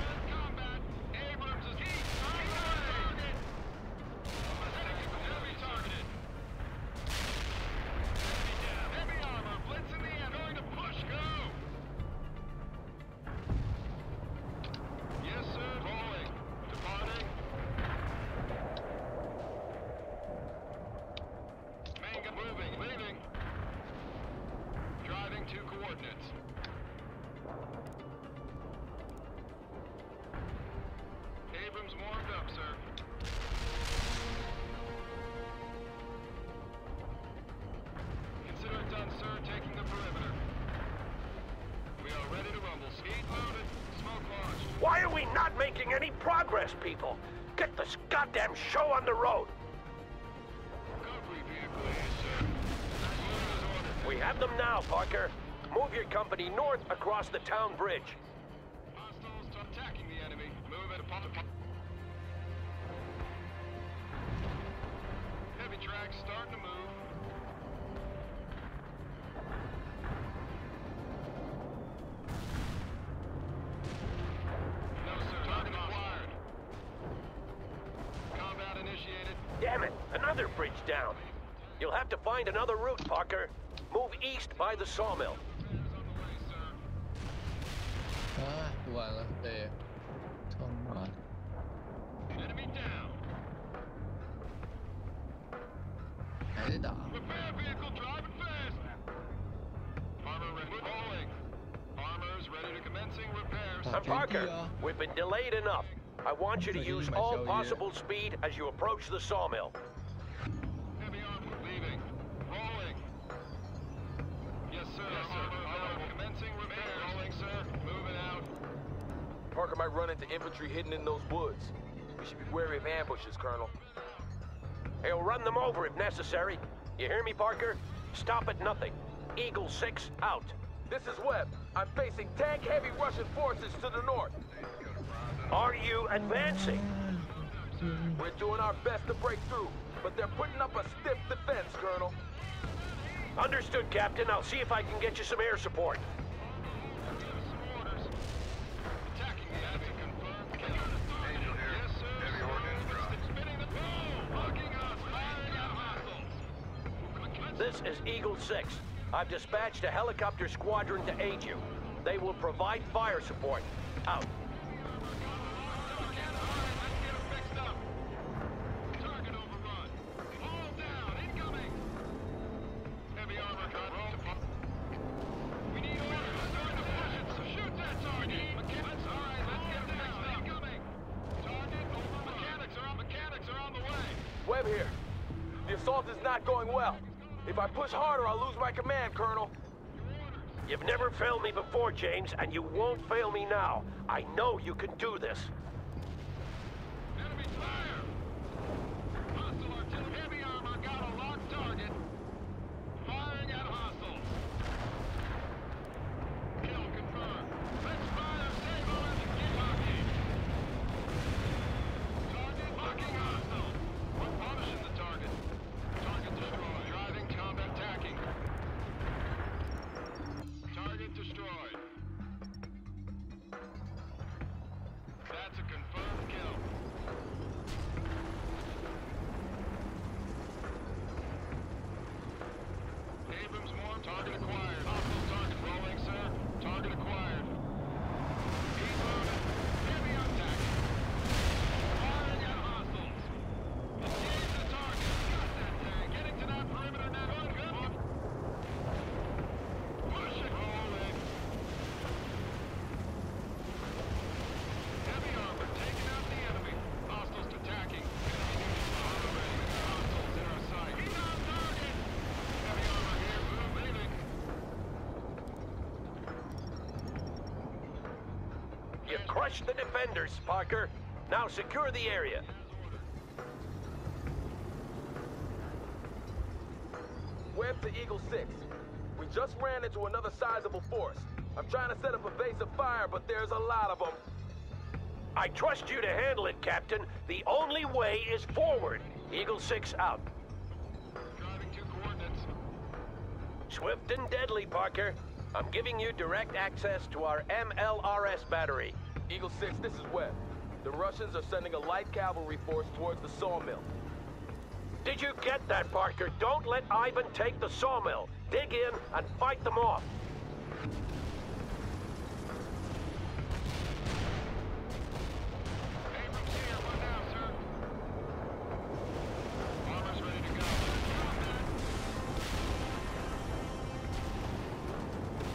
[SPEAKER 10] Red combat. Abrams is heat. Target. Heavy targeted. Heavy down. Heavy armor. Blitz in the air. Going to push. Go. Yes, sir. Rolling. Departing. Main gun moving. Leaving. Driving to coordinates. Abrams warmed up, sir. Consider it done, sir. Taking the perimeter. We are ready to rumble. Speed loaded. Smoke launched.
[SPEAKER 11] Why are we not making any progress, people? Get this goddamn show on the road.
[SPEAKER 10] Recovery vehicle here, sir.
[SPEAKER 11] We have them now, Parker. Move your company north across the town bridge.
[SPEAKER 10] Hostiles attacking the enemy. Move at a pop. Heavy tracks starting to move. No, sir. Target acquired. Combat initiated.
[SPEAKER 11] Damn it, another bridge down. You'll have to find another route, Parker. Move east by the sawmill.
[SPEAKER 2] Ah, 不玩了，对，冲完。
[SPEAKER 10] Enemy down.
[SPEAKER 2] 还在打。
[SPEAKER 10] Repair vehicle driving fast. Armor ready. Rolling. Armor's ready to commencing repairs.
[SPEAKER 11] And Parker, we've been delayed enough. I want you to use all possible speed as you approach the sawmill.
[SPEAKER 10] Heavy armor leaving. Rolling. Yes, sir. Yes, sir. Armor commencing repairs. Rolling, sir. Moving out.
[SPEAKER 16] Parker might run into infantry hidden in those woods. We should be wary of ambushes, Colonel.
[SPEAKER 11] He'll run them over if necessary. You hear me, Parker? Stop at nothing. Eagle 6 out.
[SPEAKER 16] This is Webb. I'm facing tank-heavy Russian forces to the north.
[SPEAKER 11] Are you advancing?
[SPEAKER 16] We're doing our best to break through, but they're putting up a stiff defense, Colonel.
[SPEAKER 11] Understood, Captain. I'll see if I can get you some air support.
[SPEAKER 10] Attacking the enemy confirmed. Kill. Yes, sir. Spinning the bow. Locking us. Firing at hostiles.
[SPEAKER 11] This is Eagle 6. I've dispatched a helicopter squadron to aid you. They will provide fire support. Out.
[SPEAKER 10] Target overrun. All down. Incoming. Heavy armor driving to pump. We need orders. Starting to push it. So shoot that target. Mechanics. All right, let's get down. Incoming. Target overrun. Mechanics are on the way.
[SPEAKER 16] Webb here. The assault is not going well. If I push harder, I'll lose my command, Colonel.
[SPEAKER 11] You've never failed me before, James, and you won't fail me now. I know you can do this.
[SPEAKER 10] Enemy fire! Hostile artillery. Heavy armor got a locked target. Firing at hostiles. Kill confirmed. Let's fire. Save our Kentucky. Target locking hostile. We're punishing the target. Target destroyed. Driving combat attacking. Target destroyed. That's a confirmed kill. Abrams more. Target acquired. Hostile target rolling, sir. Target acquired. Heat loaded. Heavy attack. Firing at hostiles. Engage the target. Got that tank. Getting to that perimeter now. Good. Push it. Rolling. Heavy armor taking out the enemy. Hostiles attacking. Armor ready. Hostiles in our sight. Heat on
[SPEAKER 11] crushed the defenders, Parker. Now secure the area.
[SPEAKER 16] Webb to Eagle 6. We just ran into another sizable force. I'm trying to set up a base of fire, but there's a lot of them.
[SPEAKER 11] I trust you to handle it, Captain. The only way is forward. Eagle 6 out.
[SPEAKER 10] Driving to coordinates.
[SPEAKER 11] Swift and deadly, Parker. I'm giving you direct access to our MLRS battery.
[SPEAKER 16] Eagle 6, this is Webb. The Russians are sending a light cavalry force towards the sawmill.
[SPEAKER 11] Did you get that, Parker? Don't let Ivan take the sawmill. Dig in and fight them off.
[SPEAKER 10] Abrams here. What now, sir? Bomber's ready to go.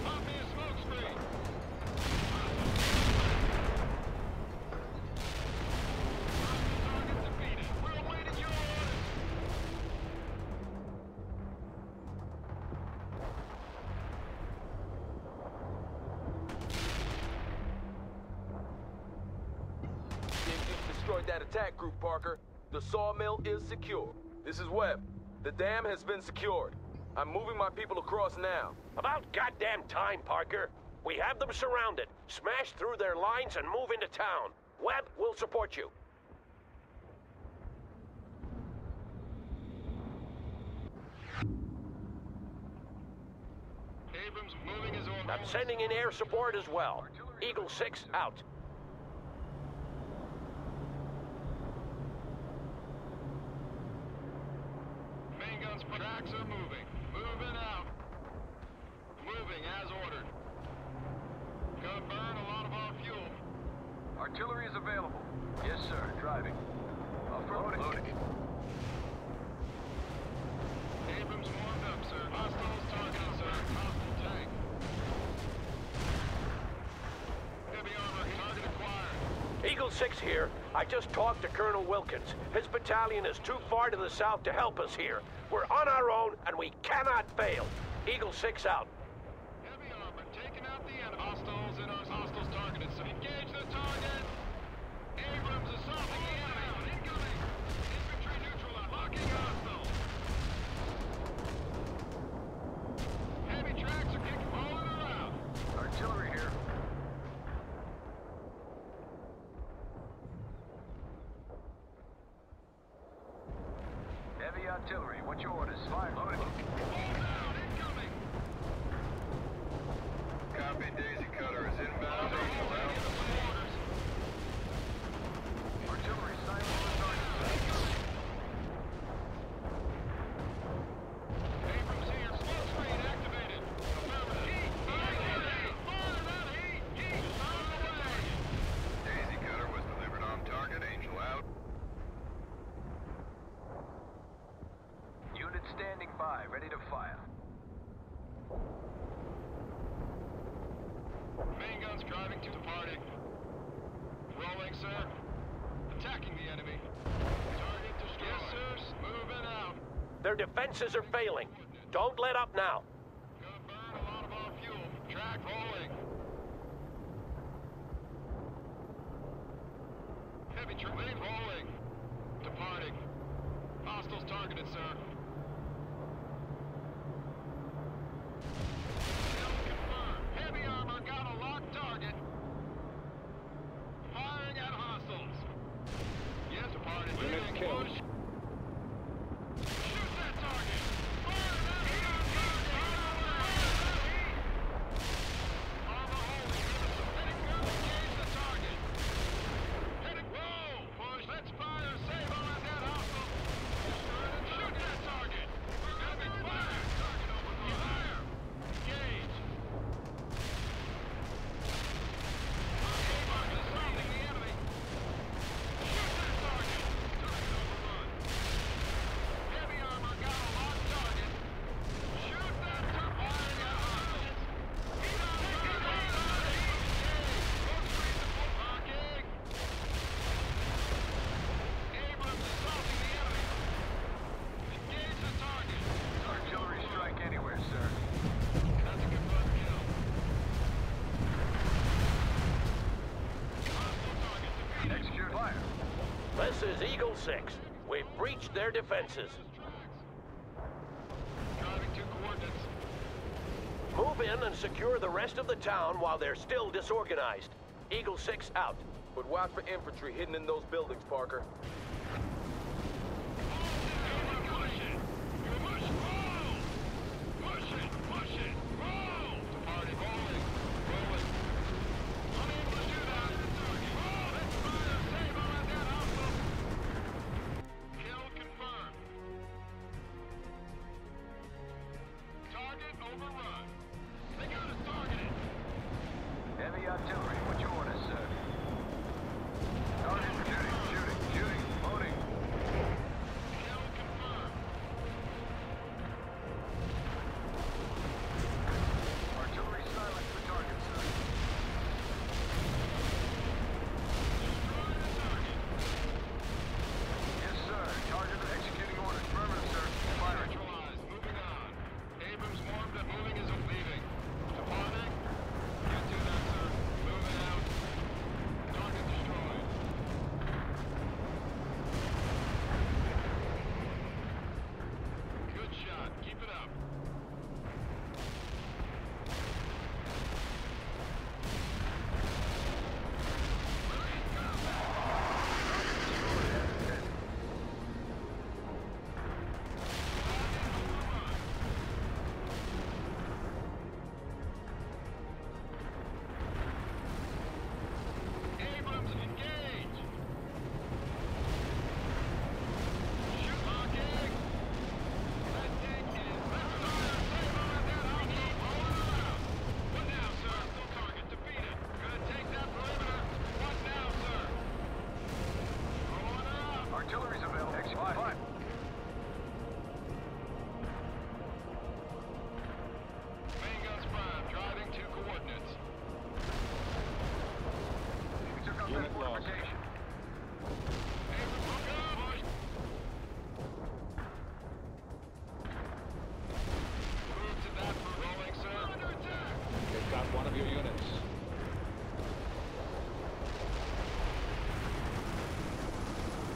[SPEAKER 10] Pop me a smoke screen. Target defeated. We're awaiting your orders.
[SPEAKER 16] You've destroyed that attack group, Parker. The sawmill is secure. This is Webb. The dam has been secured. I'm moving my people across now.
[SPEAKER 11] About goddamn time, Parker. We have them surrounded. Smash through their lines and move into town. Webb will support you.
[SPEAKER 10] Abrams moving his orders.
[SPEAKER 11] I'm sending in air support as well. Eagle 6 out.
[SPEAKER 10] Main guns, tracks are moving. Moving out. Moving as ordered. Gonna burn a lot of our fuel.
[SPEAKER 5] Artillery is available. Yes, sir. Driving. Affirmative. Loading.
[SPEAKER 10] Abrams warmed up, sir. Hostiles targeted, sir. Hostile tank. Heavy armor target acquired.
[SPEAKER 11] Eagle 6 here. I just talked to Colonel Wilkins. His battalion is too far to the south to help us here. We're on our own, and we cannot fail. Eagle 6 out.
[SPEAKER 10] Heavy armor taking out the enemy. Hostiles in our hostiles targeted, sir. Engage the target. Abrams assaulting the enemy. Incoming. Infantry neutralized. Locking hostile. Heavy tracks are kicking rolling around.
[SPEAKER 5] Artillery here. Heavy artillery. What's your orders? Fire. Loaded.
[SPEAKER 10] Down, incoming.
[SPEAKER 5] Copy. Daisy Cutter is inbound. Artillery silent on target.
[SPEAKER 10] Abrams here. Smoke screen activated. Affirmative. Heat. Fire that heat. Heat. Fire away.
[SPEAKER 5] Daisy Cutter was delivered on target. Angel out. Unit standing by, ready to fire.
[SPEAKER 10] Main guns driving to departing. Rolling, sir. Attacking the enemy. Target destroyed. Yes, sir. Moving out.
[SPEAKER 11] Their defenses are failing. Don't let up now.
[SPEAKER 10] Gonna burn a lot of our fuel. Track rolling. Heavy train rolling. Departing. Hostiles targeted, sir. Kill confirmed. Heavy armor got a locked target. Firing at hostiles. Yes, departed. Leaving push. Shoot that target. Fire that heat on target. Fire that heat. Armor holding. Heading gun. Engage the target. Heading. Whoa. Push. Let's fire. Save on that hostile. Shoot that target.
[SPEAKER 11] 6. We've breached their defenses.
[SPEAKER 10] Driving to coordinates.
[SPEAKER 11] Move in and secure the rest of the town while they're still disorganized. Eagle 6 out.
[SPEAKER 16] But watch for infantry hidden in those buildings, Parker.
[SPEAKER 6] Heavy artillery, what's your orders, sir? Target shooting, loading.
[SPEAKER 10] Kill confirmed.
[SPEAKER 6] Artillery silent for target, sir.
[SPEAKER 10] Destroy the target.
[SPEAKER 6] Yes, sir. Target executing orders. Affirmative, sir. Firing.
[SPEAKER 10] Neutralized. Moving on. Abrams warned that moving isn't leaving. Departing. Can't do that, sir. Moving out. Target destroyed. Good shot. Keep it up. Abrams, engage! Shoot locking! That thing is... Let's fire! Save on that outlaw! Rolling around! What now, sir? Still target defeated. Gonna take that perimeter. What now, sir? Rolling her up!
[SPEAKER 6] Artillery's available. Execute. Fire.
[SPEAKER 10] Main guns prime. Driving to coordinates.
[SPEAKER 6] We took out that fortification.
[SPEAKER 10] Abrams, hook up! Move to that for rolling, sir. Under attack!
[SPEAKER 15] They've got one of your units.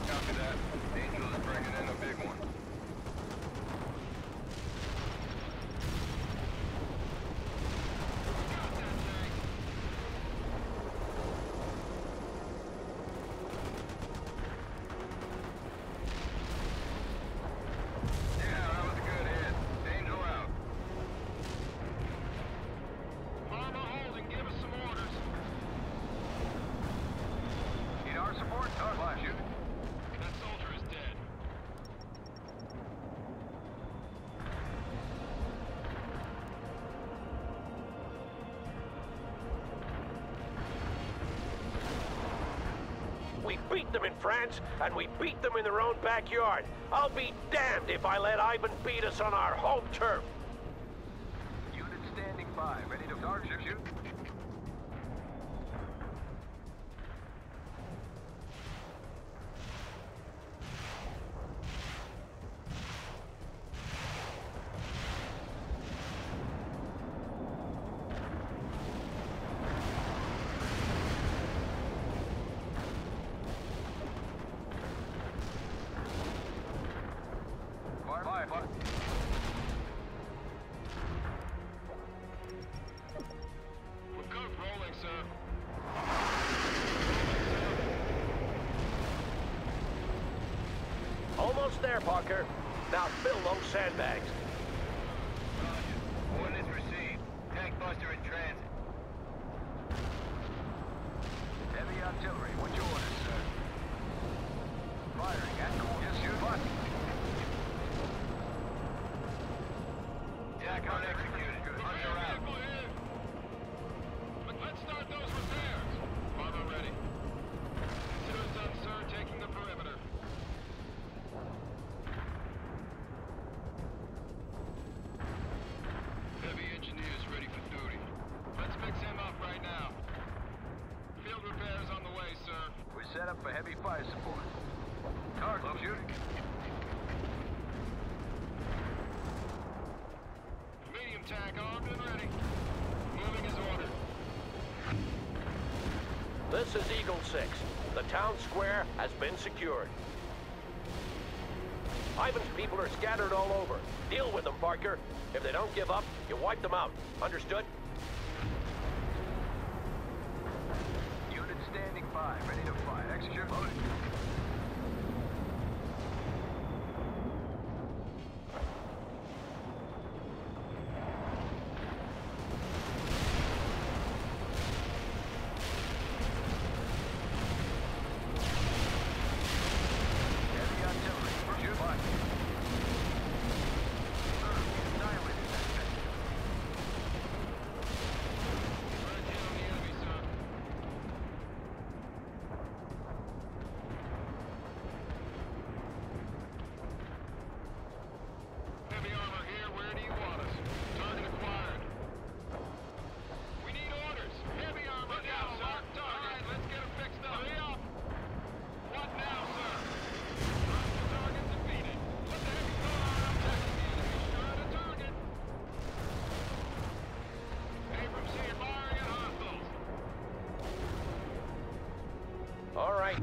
[SPEAKER 6] Copy that. Angel is bringing in a big one.
[SPEAKER 10] Got that tank!
[SPEAKER 6] Yeah, that was a good hit. Angel out.
[SPEAKER 10] Mama holding, give us some orders.
[SPEAKER 6] Need our support? Flash. Shoot.
[SPEAKER 10] That soldier is dead.
[SPEAKER 11] We beat them in France, and we beat them in their own backyard. I'll be damned if I let Ivan beat us on our home turf.
[SPEAKER 6] Unit standing by. Ready to target. Shoot. Fire.
[SPEAKER 10] We're good rolling, sir.
[SPEAKER 11] Almost there, Parker. Now fill those sandbags.
[SPEAKER 6] Ordnance received. Tank buster in transit. Heavy artillery. What's your orders, sir? Firing at coordinates. Yes, shoot. Fire. Attack unexecuted. Hunter out.
[SPEAKER 10] Vehicle in. Let's start those repairs. Armor ready. Consider it done, sir. Taking the perimeter. Heavy engineers ready for duty. Let's mix him up right now. Field repairs on the way, sir.
[SPEAKER 6] We're set up for heavy fire support. Target. Shooting.
[SPEAKER 10] Medium tank armed and ready. Moving as ordered.
[SPEAKER 11] This is Eagle 6. The town square has been secured. Ivan's people are scattered all over. Deal with them, Parker. If they don't give up, you wipe them out. Understood?
[SPEAKER 6] Unit standing by, ready to fire. Execute. Loaded.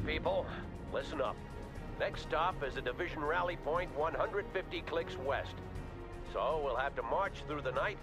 [SPEAKER 11] People, listen up. Next stop is a division rally point 150 clicks west. So we'll have to march through the night.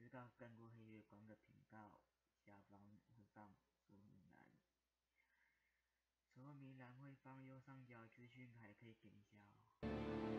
[SPEAKER 1] 知道更多黑月光的频道，下方会放说明栏，说明栏会放右上角资讯，还可以点一下哦。